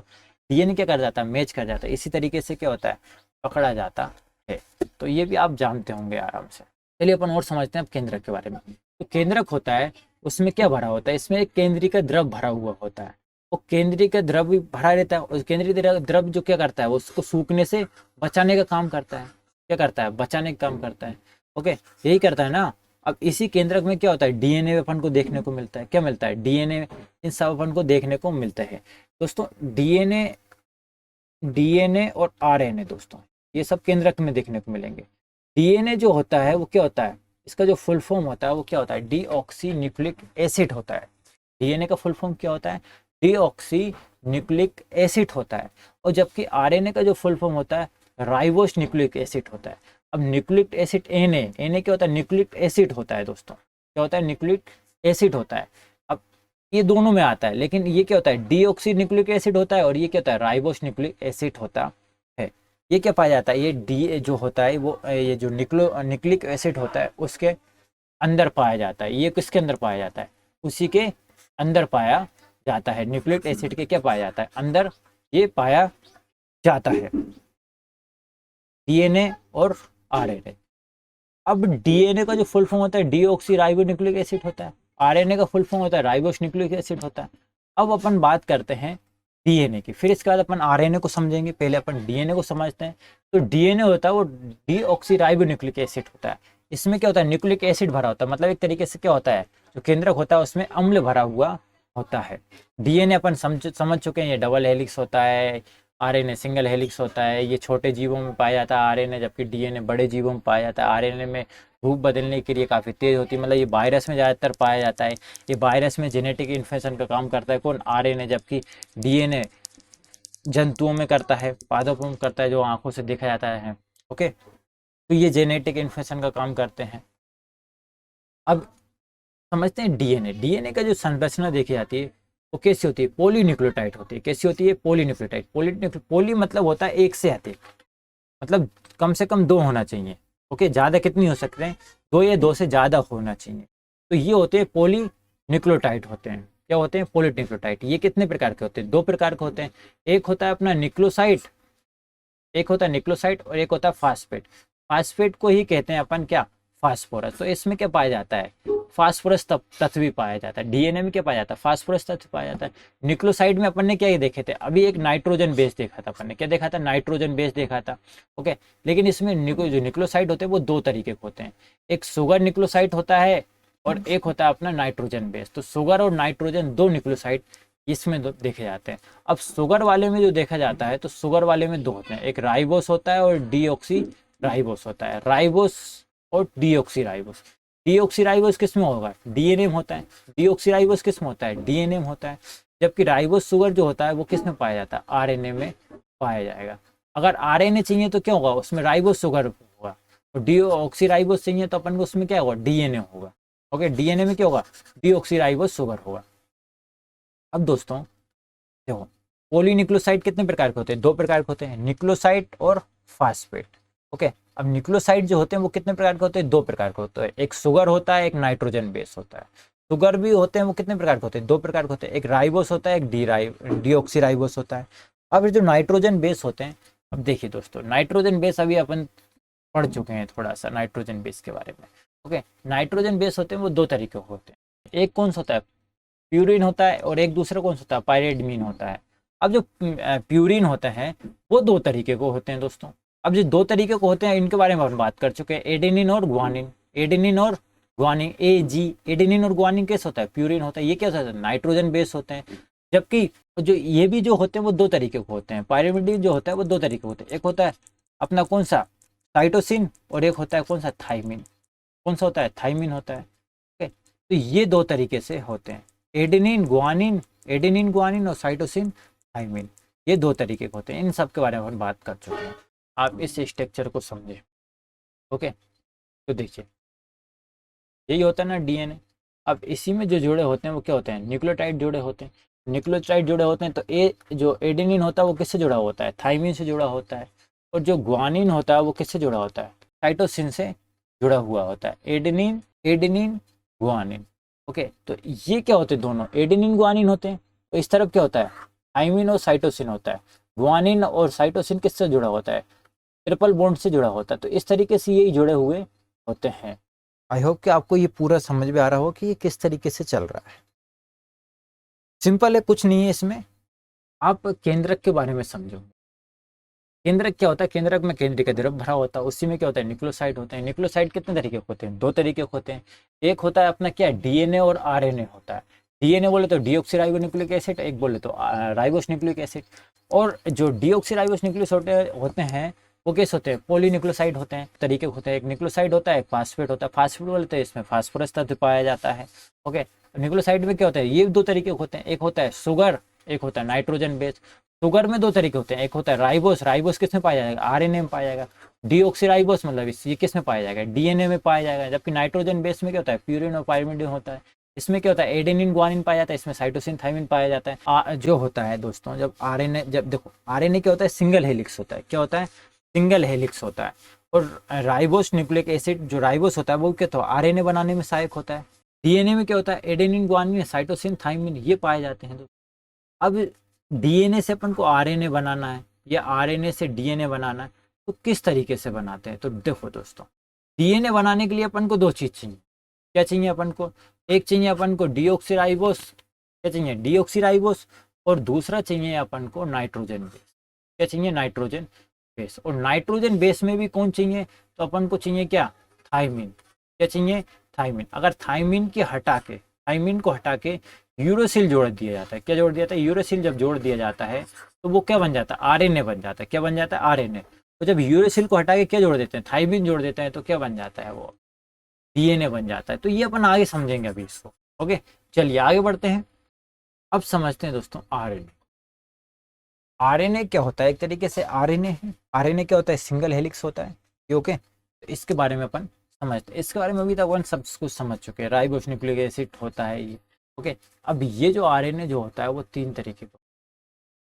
डीएनए क्या कर जाता है, मैच कर जाता है। इसी तरीके से क्या होता है, पकड़ा जाता है। तो ये भी आप जानते होंगे आराम से। चलिए अपन और समझते हैं अब केंद्रक के बारे में। तो केंद्रक होता है, उसमें क्या भरा होता है, इसमें एक केंद्रीय का द्रव भरा हुआ होता है। वो केंद्रीय का द्रव भी भरा रहता है। उस केंद्रीय द्रव जो क्या करता है, वो उसको सूखने से बचाने का काम करता है। क्या करता है, बचाने का काम करता है। ओके। यही करता है ना। अब इसी केंद्रक में क्या होता है, डीएनए अपन को देखने को मिलता है। क्या मिलता है, डीएनए इन सब अपन को देखने को मिलता है। दोस्तों डीएनए और आरएनए दोस्तों, ये सब केंद्रक में देखने को मिलेंगे। डीएनए जो होता है वो क्या होता है, इसका जो फुल फॉर्म होता है वो क्या होता है, डीऑक्सी न्यूक्लिक एसिड होता है। डीएनए का फुल फॉर्म क्या होता है, डीऑक्सी न्यूक्लिक एसिड होता है। और जबकि आरएनए का जो फुल फॉर्म होता है राइबोस न्यूक्लिक एसिड होता है। अब न्यूक्लिक एसिड एनए क्या होता है, न्यूक्लिक एसिड होता है दोस्तों, क्या होता है, न्यूक्लिक एसिड होता है। अब ये दोनों में आता है, लेकिन ये क्या होता है, डीऑक्सी न्यूक्लिक एसिड होता है, और ये क्या होता है, राइबोस न्यूक्लिक एसिड होता है। ये क्या पाया जाता है, ये डी जो होता है वो ये जो न्यूक्लिक एसिड होता है उसके अंदर पाया जाता है। ये किसके अंदर पाया जाता है, उसी के अंदर पाया जाता है। न्यूक्लिक एसिड के क्या पाया जाता है, अंदर ये पाया जाता है, डीएनए और आरएनए। अब डीएनए का जो फुल फॉर्म होता है डीऑक्सी राइबो न्यूक्लिक एसिड होता है, आरएनए का फुल फॉर्म होता है राइबोस न्यूक्लिक एसिड होता है। अब अपन बात करते हैं डीएनए की, फिर इसके बाद अपन आरएनए को समझेंगे। पहले अपन डीएनए को समझते हैं। तो डीएनए होता है वो डीऑक्सी राइबो न्यूक्लिक एसिड होता है। इसमें क्या होता है, न्यूक्लिक एसिड भरा होता है, मतलब एक तरीके से क्या होता है, जो केंद्रक होता है उसमें अम्ल भरा हुआ होता है। डीएनए अपन समझ चुके हैं, ये डबल हेलिक्स होता है, आरएनए सिंगल हेलिक्स होता है। ये छोटे जीवों में पाया जाता है आरएनए, जबकि डीएनए बड़े जीवों में पाया जाता है। आरएनए में रूप बदलने की क्रिया काफ़ी तेज होती है, मतलब ये वायरस में ज़्यादातर पाया जाता है। ये वायरस में जेनेटिक इन्फेक्शन का काम करता है कौन, आरएनए, जबकि डीएनए जंतुओं में करता है, पादपों में करता है, जो आंखों से देखा जाता है। ओके, तो ये जेनेटिक इन्फेक्शन का काम करते हैं। अब समझते हैं डीएनए। डीएनए का जो संरचना देखी जाती है वो कैसी होती है, पॉलीन्यूक्लियोटाइड होती है। कैसी होती है, पॉलीन्यूक्लियोटाइड। पॉली मतलब होता है एक से अधिक, मतलब कम से कम 2 होना चाहिए। ओके, ज़्यादा कितनी हो सकते हैं, 2 या 2 से ज़्यादा होना चाहिए। तो ये होते हैं पॉलीन्यूक्लियोटाइड होते हैं। क्या होते हैं, पॉलीन्यूक्लियोटाइड। ये कितने प्रकार के होते हैं, 2 प्रकार के होते हैं। एक होता है अपना न्यूक्लियोसाइड, एक होता है न्यूक्लियोसाइड, और एक होता है फास्फेट। फास्फेट को ही कहते हैं अपन क्या, फास्फोरस। तो इसमें क्या पाया जाता है, फास्फोरस तत्व भी पाया जाता है। डीएनए में क्या पाया जाता है, फास्फोरस तत्व पाया जाता है। न्यूक्लियोसाइड में अपन ने क्या ये देखे थे, अभी एक नाइट्रोजन बेस देखा था अपन ने, क्या देखा था, नाइट्रोजन बेस देखा था। ओके, लेकिन इसमें जो न्यूक्लियोसाइड होते हैं वो 2 तरीके के होते हैं। एक सुगर न्यूक्लियोसाइड होता है और एक होता है अपना नाइट्रोजन बेस। तो सुगर और नाइट्रोजन 2 न्यूक्लियोसाइड इसमें देखे जाते हैं। अब शुगर वाले में जो देखा जाता है, तो शुगर वाले में 2 होते हैं, एक राइबोस होता है और डीऑक्सी राइबोस होता है। राइबोस और डीऑक्सी राइबोस। डीऑक्सी राइबोस किस में होगा, डीएनए में होता है। डीऑक्सी राइबोस किस में होता है, डीएनए में होता है। जबकि राइबोस शुगर जो होता है वो किस में पाया जाता है, आरएनए में पाया जाएगा। अगर आरएनए चाहिए तो क्या होगा, उसमें राइबोस शुगर होगा, और डीऑक्सी राइबोस चाहिए तो अपन को उसमें क्या होगा, डीएनए होगा। ओके, डीएनए में क्या होगा, डीऑक्सी राइबोस शुगर होगा। अब दोस्तों देखो, पॉलीन्यूक्लियोसाइड कितने प्रकार के होते हैं, 2 प्रकार के होते हैं, न्यूक्लियोसाइड और फास्फेट। ओके, अब न्यूक्लियोसाइड जो होते हैं वो कितने प्रकार के होते हैं, 2 प्रकार के होते हैं। एक शुगर होता है, एक नाइट्रोजन बेस होता है। शुगर भी होते हैं, वो कितने प्रकार के होते हैं, 2 प्रकार के होते हैं, एक राइबोस होता है, एक डीऑक्सी राइबोस होता है। अब जो नाइट्रोजन बेस होते हैं, अब देखिए दोस्तों, नाइट्रोजन बेस अभी अपन पढ़ चुके हैं थोड़ा सा नाइट्रोजन बेस के बारे में। ओके, नाइट्रोजन बेस होते हैं वो 2 तरीके के होते हैं। एक कौन सा होता है, प्यूरिन होता है, और एक दूसरा कौन सा होता है, पायरिडमीन होता है। अब जो प्यूरिन होता है वो 2 तरीके को होते हैं दोस्तों। अब जो 2 तरीके को होते हैं इनके बारे में हम बात कर चुके हैं, एडेनिन और ग्वानिन। एडेनिन और ग्वानिन, एजी, एडेनिन और ग्वानिन कैसे होता है, प्यूरिन होता है। ये क्या होता है, नाइट्रोजन बेस होते हैं। जबकि जो ये भी जो होते हैं वो 2 तरीके के होते हैं। पायरिडमीन जो होता है वो 2 तरीके के होते हैं। एक होता है अपना कौन सा, साइटोसिन, और एक होता है कौन सा, थाइमिन। कौन सा होता है, थाइमिन होता है। ओके, तो ये 2 तरीके से होते हैं, एडेनिन ग्वानिन और साइटोसिन थाइमिन। ये 2 तरीके के होते हैं। इन सब के बारे में हम बात कर चुके हैं, आप इस स्ट्रक्चर को समझे। ओके, तो देखिए यही होता है ना डीएनए। अब इसी में जो जुड़े होते हैं वो क्या होते हैं, न्यूक्लियोटाइड जुड़े होते हैं। न्यूक्लियोटाइड जुड़े होते हैं तो ए जो एडेनिन होता है वो किससे जुड़ा होता है, थाइमिन से जुड़ा होता है। और जो ग्वानिन होता है वो किससे जुड़ा होता है, साइटोसिन से जुड़ा हुआ होता है। Adenine adenine guanine. ओके, तो ये क्या होते हैं, दोनों एडेनिन ग्वानिन होते हैं। तो इस तरफ क्या होता है, थाइमिन और साइटोसिन होता है। ग्वानिन और साइटोसिन किससे जुड़ा होता है, ट्रिपल बॉन्ड से जुड़ा होता है। तो इस तरीके से ये जुड़े हुए होते हैं। आई होप कि आपको ये पूरा समझ में आ रहा हो कि ये किस तरीके से चल रहा है। सिंपल है, कुछ नहीं है इसमें। आप केंद्रक के बारे में समझो। केंद्रक क्या होता है, केंद्रक में केंद्रीय द्रव्य भरा होता है, उसी में क्या होता है, न्यूक्लियोसाइड होते हैं। न्यूक्लियोसाइड कितने तरीके के होते हैं, 2 तरीके के होते हैं। एक होता है अपना क्या, डीएनए और आरएनए होता है। डीएनए बोले तो डीऑक्सीराइबोन्यूक्लिक एसिड, एक बोले तो राइबोस न्यूक्लिक एसिड। और जो डीऑक्सीराइबोस न्यूक्लिक होते हैं वो कैसे होते हैं, पॉलीन्यूक्लियोसाइड होते हैं, तरीके होते हैं। एक न्यूक्लियोसाइड होता है, एक फास्फेट होता है। फास्फेट बोले तो इसमें फास्फोरस तत्व पाया जाता है। ओके, न्यूक्लियोसाइड में क्या होता है, ये दो तरीके होते हैं, एक होता है शुगर, एक होता है नाइट्रोजन बेस। शुगर में दो तरीके होते हैं, एक होता है राइबोस, राइबोस किस में पाया जाएगा, आरएनए में पाया जाएगा। डीऑक्सीराइबोस मतलब ये किस में पाया जाएगा, डीएनए में पाया जाएगा। जबकि नाइट्रोजन बेस में क्या होता है, प्यूरिन और पाइरिमिडिन होता है। इसमें क्या होता है, एडेनिन ग्वानिन पाया जाता है, इसमें साइटोसिन थाइमिन पाया जाता है। जो होता है दोस्तों, जब आरएनए, जब देखो आरएनए क्या होता है, सिंगल हेलिक्स होता है। क्या होता है, सिंगल हेलिक्स होता है। और राइबोस न्यूक्लिक एसिड, जो राइबोस होता है वो क्या, तो आरएनए बनाने में सहायक होता है। डीएनए में क्या होता है, एडेनिन ग्वानिन साइटोसिन थाइमिन ये पाए जाते हैं। अब डीएनए से अपन को आरएनए बनाना है या आरएनए से डीएनए बनाना है, तो किस तरीके से बनाते हैं। तो देखो दोस्तों, डीएनए बनाने के लिए अपन को दो चीज चाहिए। क्या चाहिए अपन को, एक चाहिए अपन को डीऑक्सीराइबोस, क्या चाहिए, डीऑक्सीराइबोस। और दूसरा चाहिए अपन को नाइट्रोजन बेस। क्या चाहिए, नाइट्रोजन बेस। और नाइट्रोजन बेस में भी कौन चाहिए, तो अपन को चाहिए क्या, थाइमिन। क्या चाहिए, थाइमिन। अगर थाइमिन की हटा के, थाइमिन को हटा के यूरोसिल जोड़ दिया जाता है। क्या जोड़ दिया जाता है, यूरोसिल जब जोड़ दिया जाता है तो वो क्या बन जाता है, आरएनए बन जाता है। क्या बन जाता है, आरएनए। तो जब यूरोसिल को हटा के क्या जोड़ देते हैं, थाइमिन जोड़ देते हैं, तो क्या बन जाता है, वो डीएनए बन जाता है। तो ये अपन आगे समझेंगे अभी इसको। ओके, चलिए आगे बढ़ते हैं। अब समझते हैं दोस्तों आरएनए। आरएनए क्या होता है, एक तरीके से आरएनए है। आरएनए क्या होता है, सिंगल हेलिक्स होता है। ओके, तो इसके बारे में अपन समझते हैं। इसके बारे में अभी तक अपन सब कुछ समझ चुके हैं, राइबोस न्यूक्लिक एसिड होता है ये। ओके, अब ये जो आरएनए जो होता है वो तीन तरीके का।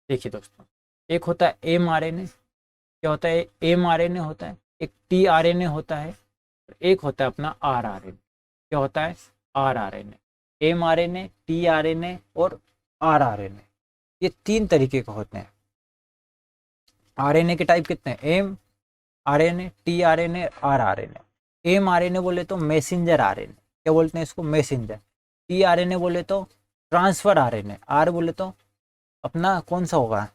देखिए दोस्तों, एक होता है एम आरएनए। क्या होता है, एम आरएनए होता है। एक टी आरएनए होता है, एक होता है अपना आर आरएनए। क्या होता है, R RNA. M RNA, T RNA और आर आरएनए, ये तीन तरीके के होते हैं। आरएनए के टाइप कितने हैं, M RNA, T RNA, R RNA. M RNA बोले तो मैसेंजर आरएनए, क्या बोलते हैं इसको, मैसेंजर। टी आरएनए बोले तो ट्रांसफर आरएनए। आर बोले तो अपना कौन सा होगा,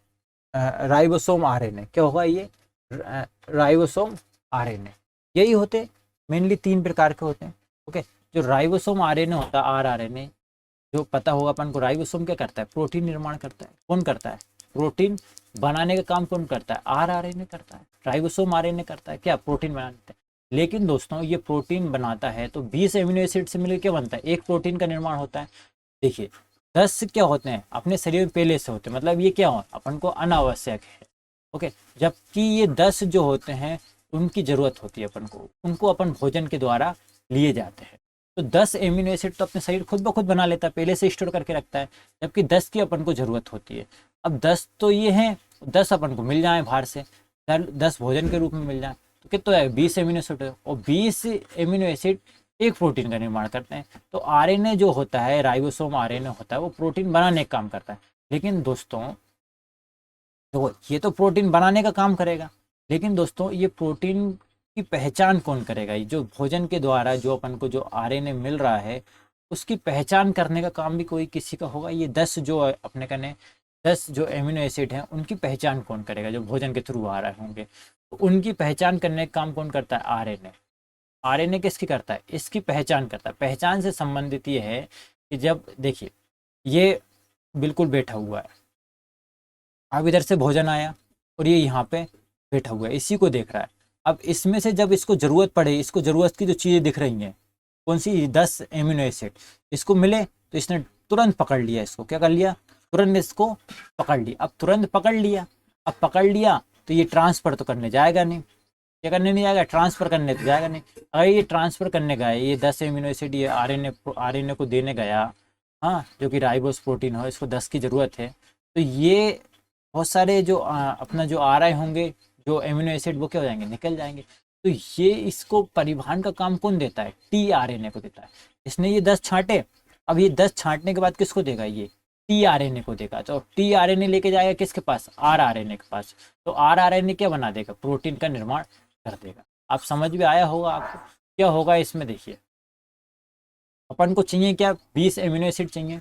राइबोसोम आरएनए। क्या होगा ये, राइबोसोम आरएनए। यही होते मेनली तीन प्रकार के होते हैं। ओके, जो राइबोसोम आरएनए होता है, आर आरएनए, जो पता होगा अपन को, राइबोसोम क्या करता है, प्रोटीन निर्माण करता है। कौन करता है, प्रोटीन बनाने का काम कौन करता है, आर आरएनए करता है। राइबोसोम आरएनए करता है क्या, प्रोटीन बनाते हैं। लेकिन दोस्तों ये प्रोटीन बनाता है तो 20 एमिनो एसिड से मिलकर क्या बनता है, एक प्रोटीन का निर्माण होता है। देखिए 10 क्या होते हैं अपने शरीर में पहले से होते हैं, मतलब ये क्या हो अपन को अनावश्यक है। ओके, जबकि ये 10 जो होते हैं उनकी जरूरत होती है अपन को, उनको अपन भोजन के द्वारा लिए जाते हैं। तो 10 एमिनो एसिड तो अपने शरीर खुद ब खुद बना लेता है, पहले से स्टोर करके रखता है। जबकि 10 की अपन को जरूरत होती है। अब 10 तो ये हैं, 10 अपन को मिल जाए बाहर से, 10 भोजन के रूप में मिल जाए, तो कितना है, 20 एमिनो एसिड है। और 20 एमिनो एसिड एक प्रोटीन का निर्माण करते हैं। तो आरएनए जो होता है, राइबोसोम आरएनए होता है, वो प्रोटीन बनाने का काम करता है। लेकिन दोस्तों तो ये तो प्रोटीन बनाने का काम करेगा, लेकिन दोस्तों ये प्रोटीन की पहचान कौन करेगा, ये जो भोजन के द्वारा जो अपन को जो आरएनए मिल रहा है उसकी पहचान करने का काम भी कोई किसी का होगा। ये 10 जो अपने कने 10 जो एमिनो एसिड हैं उनकी पहचान कौन करेगा, जो भोजन के थ्रू आ रहे होंगे, तो उनकी पहचान करने का काम कौन करता है, आरएनए। आरएनए किसकी करता है, इसकी पहचान करता है। पहचान से संबंधित ये है कि जब देखिए ये बिल्कुल बैठा हुआ है, अब इधर से भोजन आया और ये यहाँ पे बैठा हुआ है, इसी को देख रहा है। अब इसमें से जब इसको ज़रूरत पड़े, इसको ज़रूरत की जो चीज़ें दिख रही हैं, कौन सी, 10 एमिनो एसिड इसको मिले, तो इसने तुरंत पकड़ लिया इसको। क्या कर लिया, तुरंत इसको पकड़ लिया। अब तुरंत पकड़ लिया, अब पकड़ लिया तो ये ट्रांसफ़र तो करने जाएगा नहीं। क्या करने नहीं जाएगा, ट्रांसफ़र करने तो जाएगा नहीं। अगर ये ट्रांसफ़र करने गए, ये 10 एमिनो एसिड ये आरएनए को देने गया, हाँ, जो कि राइबोस प्रोटीन हो, इसको 10 की ज़रूरत है, तो ये बहुत सारे जो अपना जो आ रहे होंगे जो एमिनो एसिड, वो क्या हो जाएंगे, निकल जाएंगे। तो ये इसको परिवहन का काम कौन देता है, टी आरएनए को देता है। इसने ये 10 छांटे, अब ये 10 छांटने के बाद किसको देगा, ये टी आरएनए को देगा। तो टी आरएनए लेके जाएगा किसके पास, आर आरएनए के पास। तो आर आरएनए क्या बना देगा, प्रोटीन का निर्माण कर देगा। आप समझ में आया होगा आपको क्या होगा इसमें। देखिए अपन को चाहिए क्या, 20 एमिनो एसिड चाहिए।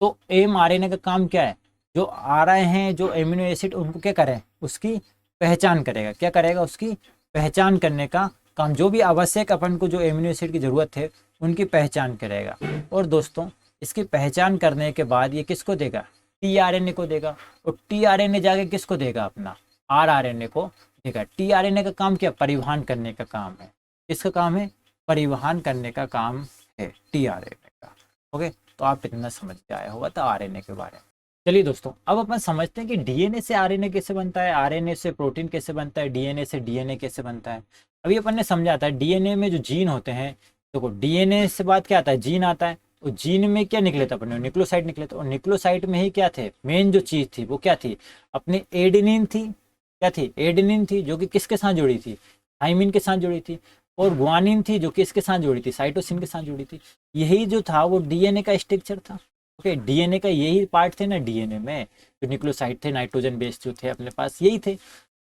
तो एम आरएनए का काम क्या है, जो आ रहे हैं जो एमिनो एसिड उनको क्या करें, उसकी पहचान करेगा। क्या करेगा, उसकी पहचान करने का काम, जो भी आवश्यक अपन को जो एमिनो एसिड की ज़रूरत है उनकी पहचान करेगा। और दोस्तों इसकी पहचान करने के बाद ये किसको देगा, टीआरएनए को देगा, और टीआरएनए जाके किसको देगा, अपना आरआरएनए को देगा। टीआरएनए का काम क्या, परिवहन करने का काम है। किसका काम है, परिवहन करने का काम है टीआरएनए का। ओके, तो आप इतना समझ के आया होगा तो आरएनए के बारे में। चलिए दोस्तों, अब अपन समझते हैं कि डीएनए से आरएनए कैसे बनता है, आरएनए से प्रोटीन कैसे बनता है, डीएनए से डीएनए कैसे बनता है। अभी अपन ने समझा था डीएनए में जो जीन होते हैं, देखो डीएनए से बात क्या आता है, जीन आता है, और जीन में क्या निकले थे अपने, न्यूक्लियोसाइड निकले थे, और न्यूक्लियोसाइड में ही क्या थे, मेन जो चीज थी वो क्या थी, अपनी एडेनिन थी। क्या थी, एडेनिन थी, जो कि किसके साथ जुड़ी थी, थाइमिन के साथ जुड़ी थी, और ग्वानिन थी जो किसके साथ जुड़ी थी, साइटोसिन के साथ जुड़ी थी। यही जो था वो डीएनए का स्ट्रक्चर था। ओके, डीएनए का यही पार्ट थे ना, डीएनए में जो न्यूक्लियोसाइड थे, नाइट्रोजन बेस जो थे अपने पास, यही थे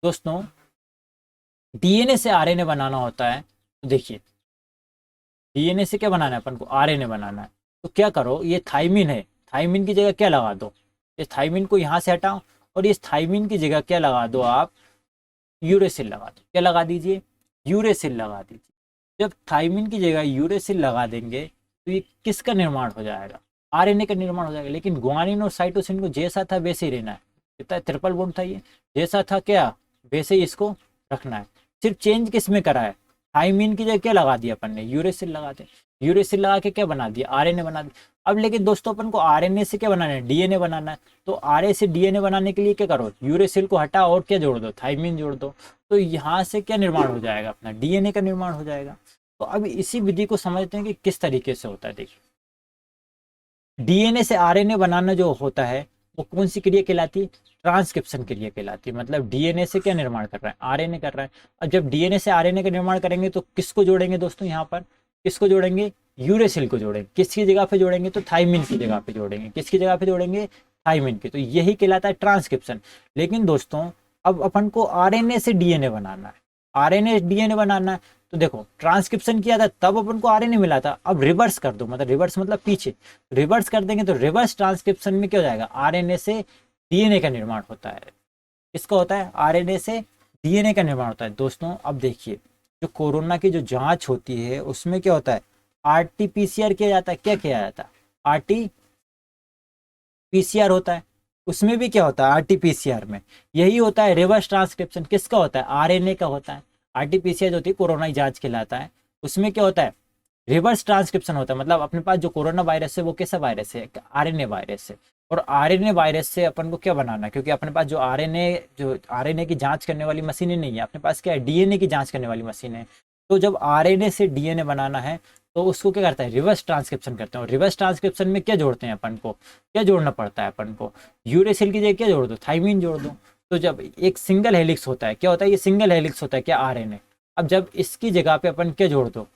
दोस्तों। डीएनए से आरएनए बनाना होता है, तो देखिए डीएनए से क्या बनाना है अपन को, आरएनए बनाना है। तो क्या करो, ये थाइमिन है, थाइमिन की जगह क्या लगा दो, इस थाइमिन को यहाँ से हटाओ, और इस थाइमिन की जगह क्या लगा दो आप, यूरेसिल लगा दो। क्या लगा दीजिए, यूरेसिल लगा दीजिए। जब थाइमिन की जगह यूरेसिल लगा देंगे तो ये किसका निर्माण हो जाएगा, आरएनए का निर्माण हो जाएगा। लेकिन ग्वानिन और साइटोसिन को जैसा था वैसे ही रहना है, कितना ट्रिपल बॉन्ड था ये, जैसा था क्या वैसे ही इसको रखना है। सिर्फ चेंज किस में करा है, थाइमिन की जगह क्या लगा दिया अपन ने, यूरेसिल लगा दे, यूरेसिल लगा के क्या बना दिया, आरएनए बना दिया। अब लेकिन दोस्तों अपन को आरएनए से क्या बनाना है, डीएनए बनाना है। तो आरए से डीएनए बनाने के लिए क्या करो, यूरेसिल को हटाओ और क्या जोड़ दो, थाइमिन जोड़ दो। तो यहाँ से क्या निर्माण हो जाएगा, अपना डीएनए का निर्माण हो जाएगा। तो अब इसी विधि को समझते हैं कि किस तरीके से होता है। देखिए डीएनए से आरएनए बनाना जो होता है वो कौन सी क्रिया कहलाती है, ट्रांसक्रिप्शन क्रिया कहलाती है। मतलब डीएनए से क्या निर्माण कर रहा है, आरएनए कर रहा है। और जब डीएनए से आरएनए का निर्माण करेंगे तो किसको जोड़ेंगे दोस्तों, यहाँ पर किसको जोड़ेंगे, यूरेसिल को जोड़ेंगे। किसकी जगह पे जोड़ेंगे, तो थाइमिन की जगह पे जोड़ेंगे। किसकी जगह पे जोड़ेंगे, थाइमिन की। तो यही कहलाता है ट्रांसक्रिप्शन। लेकिन दोस्तों अब अपन को आरएनए से डीएनए बनाना है, आरएनए डीएनए बनाना है। तो देखो ट्रांसक्रिप्शन किया था तब अपन को आरएनए मिला था, अब रिवर्स कर दो, मतलब रिवर्स मतलब पीछे, रिवर्स कर देंगे तो रिवर्स ट्रांसक्रिप्शन में क्या हो जाएगा, आरएनए से डीएनए का निर्माण होता है। किसका होता है, आरएनए से डीएनए का निर्माण होता है। दोस्तों अब देखिए जो कोरोना की जो जांच होती है उसमें क्या होता है, आरटीपीसीआर किया जाता है। क्या किया जाता है, आरटीपीसीआर होता है। उसमें भी क्या होता है, आरटीपीसीआर में यही होता है, रिवर्स ट्रांसक्रिप्शन किसका होता है, आरएनए का होता है। आरटीपीसीआर जो होती है कोरोना जांच कहलाता है, उसमें क्या होता है, रिवर्स ट्रांसक्रिप्शन होता है। मतलब अपने पास जो कोरोना वायरस है वो कैसा वायरस है, आरएनए वायरस है। और आरएनए वायरस से अपन को क्या बनाना है, क्योंकि अपने पास जो आरएनए की जांच करने वाली मशीनें नहीं है, अपने पास क्या है, डीएनए की जांच करने वाली मशीन है। तो जब आरएनए से डीएनए बनाना है तो उसको क्या करता है, रिवर्स ट्रांसक्रिप्शन करते हैं। और रिवर्स ट्रांसक्रिप्शन में क्या जोड़ते हैं अपन को, क्या जोड़ना पड़ता है अपन को, यूरेसिल की जगह क्या जोड़ दो, थाइमिन जोड़ दो। तो जब एक सिंगल हेलिक्स होता है, क्या होता है, ये सिंगल हेलिक्स होता है क्या, आरएनए। अब जब इसकी जगह पे अपन क्या जोड़ दो,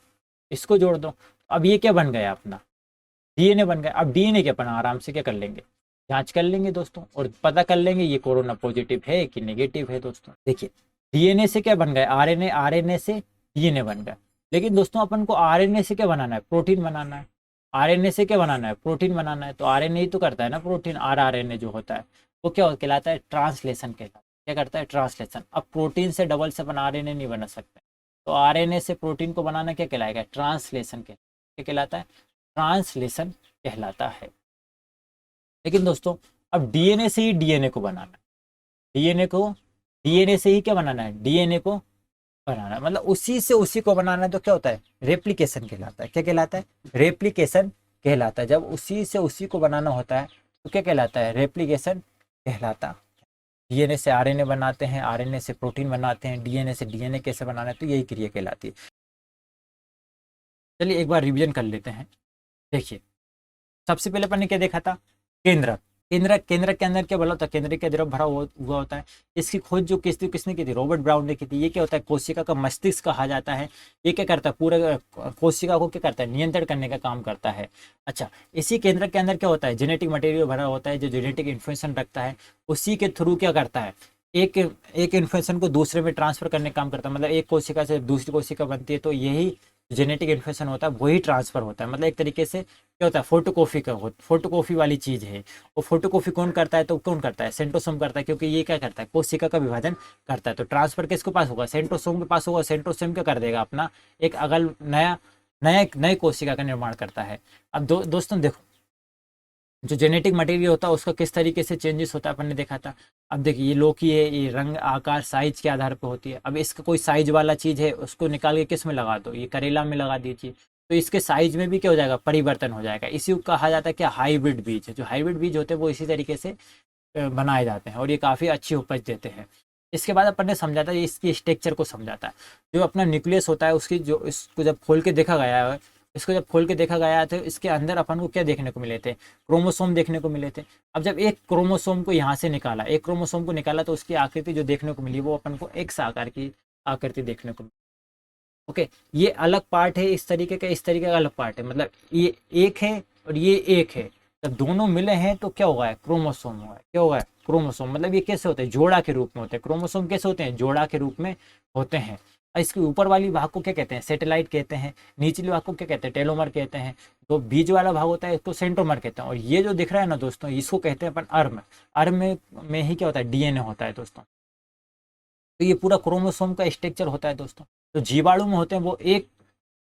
इसको जोड़ दो, अब ये क्या बन गया अपना, डीएनए बन गया। अब डीएनए के अपन आराम से क्या कर लेंगे, जांच कर लेंगे दोस्तों, और पता कर लेंगे ये कोरोना पॉजिटिव है कि नेगेटिव है। दोस्तों देखिए डीएनए से क्या बन गया, आरएनए, आरएनए से डीएनए बन गया। लेकिन दोस्तों अपन को आरएनए से क्या बनाना है, प्रोटीन बनाना है। आरएनए से क्या बनाना है, प्रोटीन बनाना है। तो आरएनए ही तो करता है ना प्रोटीन, आरआरएनए जो होता है वो क्या कहलाता है, ट्रांसलेशन कहलाता है। क्या करता है, ट्रांसलेशन। अब प्रोटीन से डबल से अपन आरएनए नहीं बना सकते, तो आरएनए से प्रोटीन को बनाना क्या कहलाएगा, ट्रांसलेशन क्या कहलाता है, ट्रांसलेशन कहलाता है। लेकिन दोस्तों अब डीएनए से ही डीएनए को बनाना है, डीएनए से ही क्या बनाना है, डीएनए को बनाना है। मतलब उसी से उसी को बनाना है। तो क्या होता है, रेप्लिकेशन कहलाता है। क्या कहलाता है, रेप्लिकेशन कहलाता है। जब उसी से उसी को बनाना होता है तो क्या कहलाता है, रेप्लिकेशन कहलाता है। डीएनए से आरएनए बनाते हैं, आरएनए से प्रोटीन बनाते हैं, डीएनए से डीएनए कैसे बनाना है, तो यही क्रिया कहलाती है। चलिए एक बार रिवीजन कर लेते हैं। देखिए सबसे पहले अपन ने क्या देखा था, केंद्रक। केंद्रक के अंदर क्या बोला होता है, केंद्र के द्रव भरा हुआ होता है। इसकी खोज जो किसने की थी, रॉबर्ट ब्राउन ने की थी। ये क्या होता है, कोशिका का मस्तिष्क कहा जाता है। ये क्या करता है, पूरे कोशिका को क्या करता है, नियंत्रण करने का काम करता है। अच्छा, इसी केंद्रक के अंदर क्या होता है, जेनेटिक मटेरियल भरा होता है, जो जेनेटिक इन्फॉर्मेशन रखता है। उसी के थ्रू क्या करता है, एक इन्फॉर्मेशन को दूसरे में ट्रांसफर करने का काम करता है। मतलब एक कोशिका से दूसरी कोशिका बनती है तो यही जेनेटिक इन्फॉर्मेशन होता है वही ट्रांसफर होता है। मतलब एक तरीके से क्या होता है, फोटोकॉपी वाली चीज़ है। वो फोटोकॉपी कौन करता है, तो कौन करता है, सेंट्रोसोम करता है। क्योंकि ये क्या करता है, कोशिका का विभाजन करता है। तो ट्रांसफर किसके पास होगा, सेंट्रोसोम के पास होगा। सेंट्रोसोम क्या कर देगा, अपना एक अगल नए कोशिका का निर्माण करता है। अब दोस्तों देखो जो जेनेटिक मटेरियल होता है उसका किस तरीके से चेंजेस होता है अपन ने देखा था। अब देखिए ये लौकी है, ये रंग आकार साइज के आधार पर होती है। अब इसका कोई साइज वाला चीज है, उसको निकाल के किस में लगा दो, ये करेला में लगा दीजिए, तो इसके साइज में भी क्या हो जाएगा, परिवर्तन हो जाएगा। इसी को कहा जाता है क्या, हाइब्रिड बीज। जो हाइब्रिड बीज होते हैं वो इसी तरीके से बनाए जाते हैं और ये काफ़ी अच्छी उपज देते हैं। इसके बाद अपन ने समझा था, ये इसकी स्ट्रक्चर को समझाता है। जो अपना न्यूक्लियस होता है उसकी, जो इसको जब खोल के देखा गया है, इसको जब खोल के देखा गया तो इसके अंदर अपन को क्या देखने को मिले थे, क्रोमोसोम देखने को मिले थे। अब जब एक क्रोमोसोम को यहाँ से निकाला, एक क्रोमोसोम को निकाला, तो उसकी आकृति जो देखने को मिली वो अपन को एक्स आकार की आकृति देखने को मिली। ओके, ये अलग पार्ट है इस तरीके का, इस तरीके का अलग पार्ट है, मतलब ये एक है और ये एक है, जब दोनों मिले हैं तो क्या होगा है, क्रोमोसोम हुआ है। क्या होगा है, क्रोमोसोम। मतलब ये कैसे होते हैं, जोड़ा के रूप में होते हैं। क्रोमोसोम कैसे होते हैं, जोड़ा के रूप में होते हैं। और इसके ऊपर वाली भाग को क्या कहते हैं, सैटेलाइट कहते हैं। निचली भाग को क्या कहते हैं, टेलोमर कहते हैं। तो बीच वाला भाग होता है इसको सेंट्रोमर कहते हैं। और ये जो दिख रहा है ना दोस्तों, इसको कहते हैं अपन अर्म। अर्म में ही क्या होता है, डीएनए होता है दोस्तों। तो ये पूरा क्रोमोसोम का स्ट्रक्चर होता है दोस्तों। तो जीवाणु में होते हैं वो एक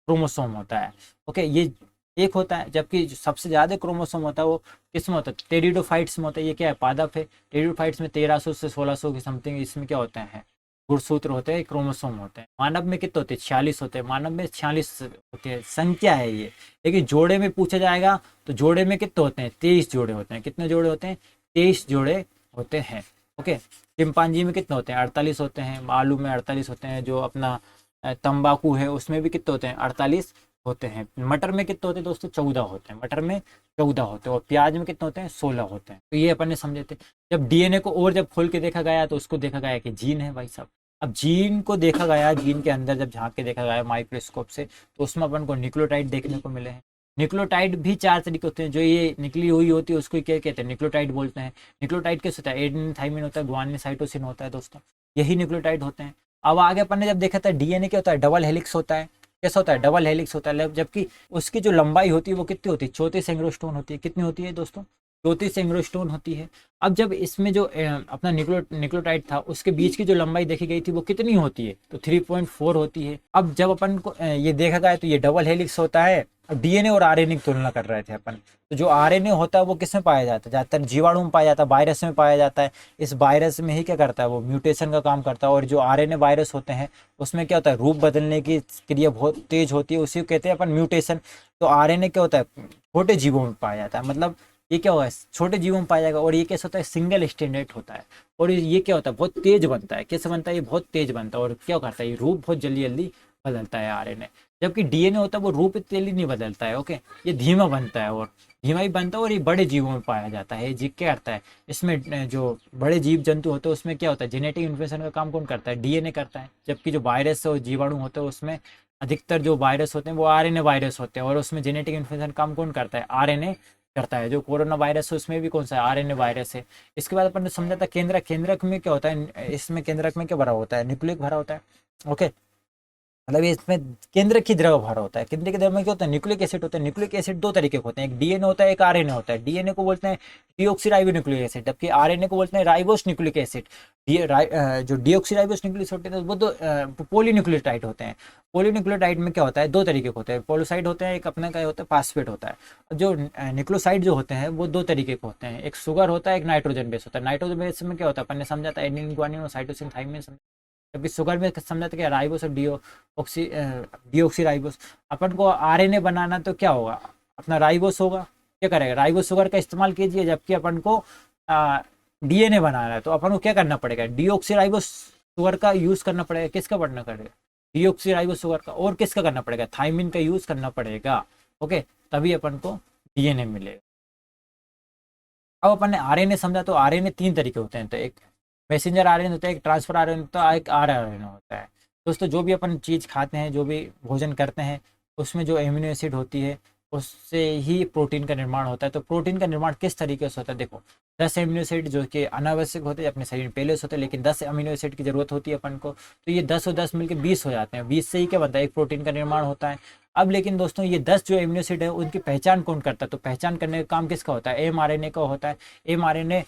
क्रोमोसोम होता है। ओके, ये एक होता है, जबकि जो सबसे ज्यादा क्रोमोसोम होता है वो किसमें होता है, टेरिडोफाइट्स में होता है। ये क्या है, पादप है। टेरिडोफाइट्स में 1300 से 1600 की समथिंग इसमें क्या होते हैं, गुणसूत्र होते हैं, क्रोमोसोम होते हैं। मानव में कितने होते हैं, 46 होते हैं। मानव में 46 होते हैं, संख्या है ये। लेकिन जोड़े में पूछा जाएगा तो जोड़े में कितने होते हैं, 23 जोड़े होते हैं। कितने जोड़े होते हैं, 23 जोड़े होते हैं। ओके, चिंपांजी में कितने होते हैं, 48 होते हैं। आलू में 48 होते हैं। जो अपना तंबाकू है उसमें भी कितने होते हैं, 48 होते हैं। मटर में कितने होते हैं दोस्तों, 14 होते हैं। मटर में 14 होते हैं। और प्याज में कितने होते हैं, 16 होते हैं। तो ये अपन ने समझे थे। जब डीएनए को और जब खोल के देखा गया तो उसको देखा गया कि जीन है भाई साहब। अब जीन को देखा गया, जीन के अंदर जब झांक के देखा गया माइक्रोस्कोप से, तो उसमें अपन को न्यूक्लियोटाइड देखने को मिले हैं। न्यूक्लियोटाइड भी 4 तरीके होते हैं। जो ये निकली हुई होती है उसको क्या कहते हैं, न्यूक्लियोटाइड बोलते हैं। न्यूक्लियोटाइड कैसे होता है, एडेनिन थाइमिन होता है, गुआनिन साइटोसिन होता है दोस्तों, यही न्यूक्लियोटाइड होते हैं। अब आगे अपन ने जब देखा था डीएनए क्या होता है, डबल हेलिक्स होता है। कैसा होता है, डबल हेलिक्स होता है। जबकि उसकी जो लंबाई होती है वो कितनी होती है, 34 एंग्स्ट्रोम होती है। कितनी होती है दोस्तों, 34 एंग्स्ट्रोम होती है। अब जब इसमें जो अपना न्यूक्लियोटाइड था उसके बीच की जो लंबाई देखी गई थी वो कितनी होती है, तो 3.4 होती है। अब जब अपन को ये देखा गया तो ये डबल हेलिक्स होता है। अब डीएनए और आरएनए की तुलना कर रहे थे अपन। तो जो आरएनए होता है वो किसमें पाया जाता है, ज्यादातर जीवाणु में पाया जाता है, वायरस में पाया जाता है। इस वायरस में ही क्या करता है, वो म्यूटेशन का काम करता है। और जो आरएनए वायरस होते हैं उसमें क्या होता है, रूप बदलने की क्रिया बहुत तेज होती है, उसी को कहते हैं अपन म्यूटेशन। तो आरएनए क्या होता है, छोटे जीवों में पाया जाता है। मतलब ये क्या होगा, छोटे जीवों में पाया जाएगा। और ये कैसे होता है, सिंगल स्टैंडर्ड होता है। और ये क्या होता है, बहुत तेज बनता है। कैसे बनता है, ये बहुत तेज बनता है। और क्या करता है, ये रूप बहुत जल्दी जल्दी बदलता है आरएनए। जबकि डीएनए होता है वो रूप इतनी जल्दी नहीं बदलता है। ओके, ये धीमा बनता है, और धीमा ही बनता है। और ये बड़े जीवों में पाया जाता है। ये क्या करता है, इसमें जो बड़े जीव जंतु होते हैं उसमें क्या होता है, जेनेटिक इन्फॉर्मेशन का काम कौन करता है, डीएनए करता है। जबकि जो वायरस और जीवाणु होते हैं उसमें अधिकतर जो वायरस होते हैं वो आरएनए वायरस होते हैं। और उसमें जेनेटिक इन्फॉर्मेशन काम कौन करता है, आरएनए करता है। जो कोरोना वायरस है उसमें भी कौन सा है, आरएनए वायरस है। इसके बाद अपन ने समझा था केंद्रक। केंद्रक में क्या होता है, इसमें केंद्रक में क्या भरा होता है, न्यूक्लिक भरा होता है। ओके, मतलब ये इसमें केंद्र की द्रव भरा होता है। केंद्र की द्रव में क्या होता है, न्यूक्लिक एसिड होता है। न्यूक्लिक एसिड दो तरीके के होते हैं, एक डीएनए होता है, एक आरएनए होता है। डीएनए को बोलते हैं डीऑक्सीराइबो न्यूक्लिक एसिड, जबकि आरएनए को बोलते हैं राइबोस न्यूक्लिक एसिड। जो डीऑक्सीराइबोस न्यूक्लिक होते हैं वो दो पॉलीन्यूक्लियोटाइड होते हैं। पॉलीन्यूक्लियोटाइड में क्या होता है, दो तरीके के होते हैं। पोलोसाइड होते हैं, एक अपने का होता है फास्फेट होता है। जो न्यूक्लियोसाइड जो होते हैं वो दो तरीके के होते हैं, एक शुगर होता है, एक नाइट्रोजन बेस होता है। नाइट्रोजन बेस में क्या होता है, अपन ने समझा था एडेनिन गुआनिन और साइटोसिन थाइमिन। जबकि शुगर में समझा था क्या, राइबोस और डीऑक्सी राइबोस। अपन को आरएनए बनाना तो क्या होगा, अपना राइबोस होगा। क्या करेगा, राइबोस शुगर का इस्तेमाल कीजिए। जबकि अपन को डीएनए बनाना है तो अपन को क्या करना पड़ेगा, डीऑक्सी राइबोस शुगर का यूज करना पड़ेगा। किसका पढ़ना पड़ेगा, डीऑक्सी राइबोस शुगर का। और किसका करना पड़ेगा, थाइमिन का यूज करना पड़ेगा। ओके, तभी अपन को डीएनए मिलेगा। अब अपन ने आरएनए समझा, तो आरएनए 3 तरीके होते हैं। तो एक मैसेंजर आरएनए होता है, एक ट्रांसफर आरएनए होता है, एक आरएनए होता है। दोस्तों जो भी अपन चीज़ खाते हैं, जो भी भोजन करते हैं, उसमें जो एमिनो एसिड होती है उससे ही प्रोटीन का निर्माण होता है। तो प्रोटीन का निर्माण किस तरीके से होता है, देखो 10 एमिनो एसिड जो कि अनावश्यक होते हैं अपने शरीर में पहले से होते हैं, लेकिन 10 अमीनो एसिड की जरूरत होती है अपन को। तो ये 10 और 10 मिलकर 20 हो जाते हैं। 20 से ही क्या बनता है, एक प्रोटीन का निर्माण होता है। अब लेकिन दोस्तों ये 10 जो एमिनो एसिड है उनकी पहचान कौन करता है, तो पहचान करने का काम किसका होता है, एमआरएनए का होता है। एमआरएनए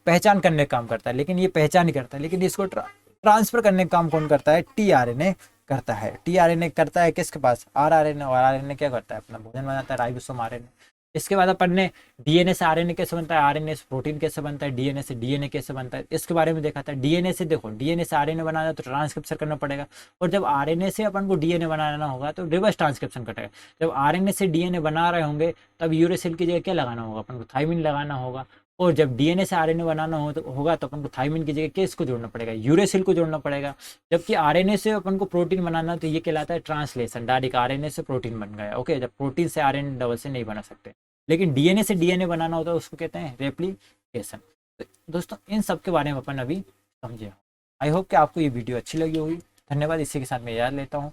पहचान करने का काम करता है, लेकिन ये पहचान नहीं करता। लेकिन इसको ट्रांसफर करने का काम कौन करता है, टीआरएनए करता है। टीआरएनए करता है किसके पास, आरआरएनए। और आरआरएनए क्या करता है, अपना भोजन बनाता है, राइबोसोम आरएनए। इसके बाद अपन ने डीएनए से आरएनए कैसे बनता है, आरएनए से प्रोटीन कैसे बनता है, डीएनए से डीएनए कैसे बनता है, इसके बारे में देखा था। डीएनए से देखो, डीएनए से आरएनए बनाना है तो ट्रांसक्रिप्शन करना पड़ेगा, और जब आरएनए से अपन को डीएनए बनाना होगा तो रिवर्स ट्रांसक्रिप्शन कटेगा। जब आरएनए से डीएनए बना रहे होंगे तब यूरेसिल की जगह क्या लगाना होगा, अपन को थाइमिन लगाना होगा, और जब डीएनए से आरएनए बनाना होगा तो अपन को थाइमिन की जगह किसको जोड़ना पड़ेगा, यूरेसिल को जोड़ना पड़ेगा। जबकि आरएनए से अपन को प्रोटीन बनाना तो ये कहलाता है ट्रांसलेशन, डायरेक्ट आरएनए से प्रोटीन बन गया। ओके, जब प्रोटीन से आरएनए डबल से नहीं बना सकते, लेकिन डीएनए से डीएनए बनाना होता है उसको कहते हैं रेप्लिकेशन। तो दोस्तों इन सब के बारे में अपन अभी समझे। आई होप कि आपको ये वीडियो अच्छी लगी होगी। धन्यवाद। इसी के साथ मैं याद लेता हूँ।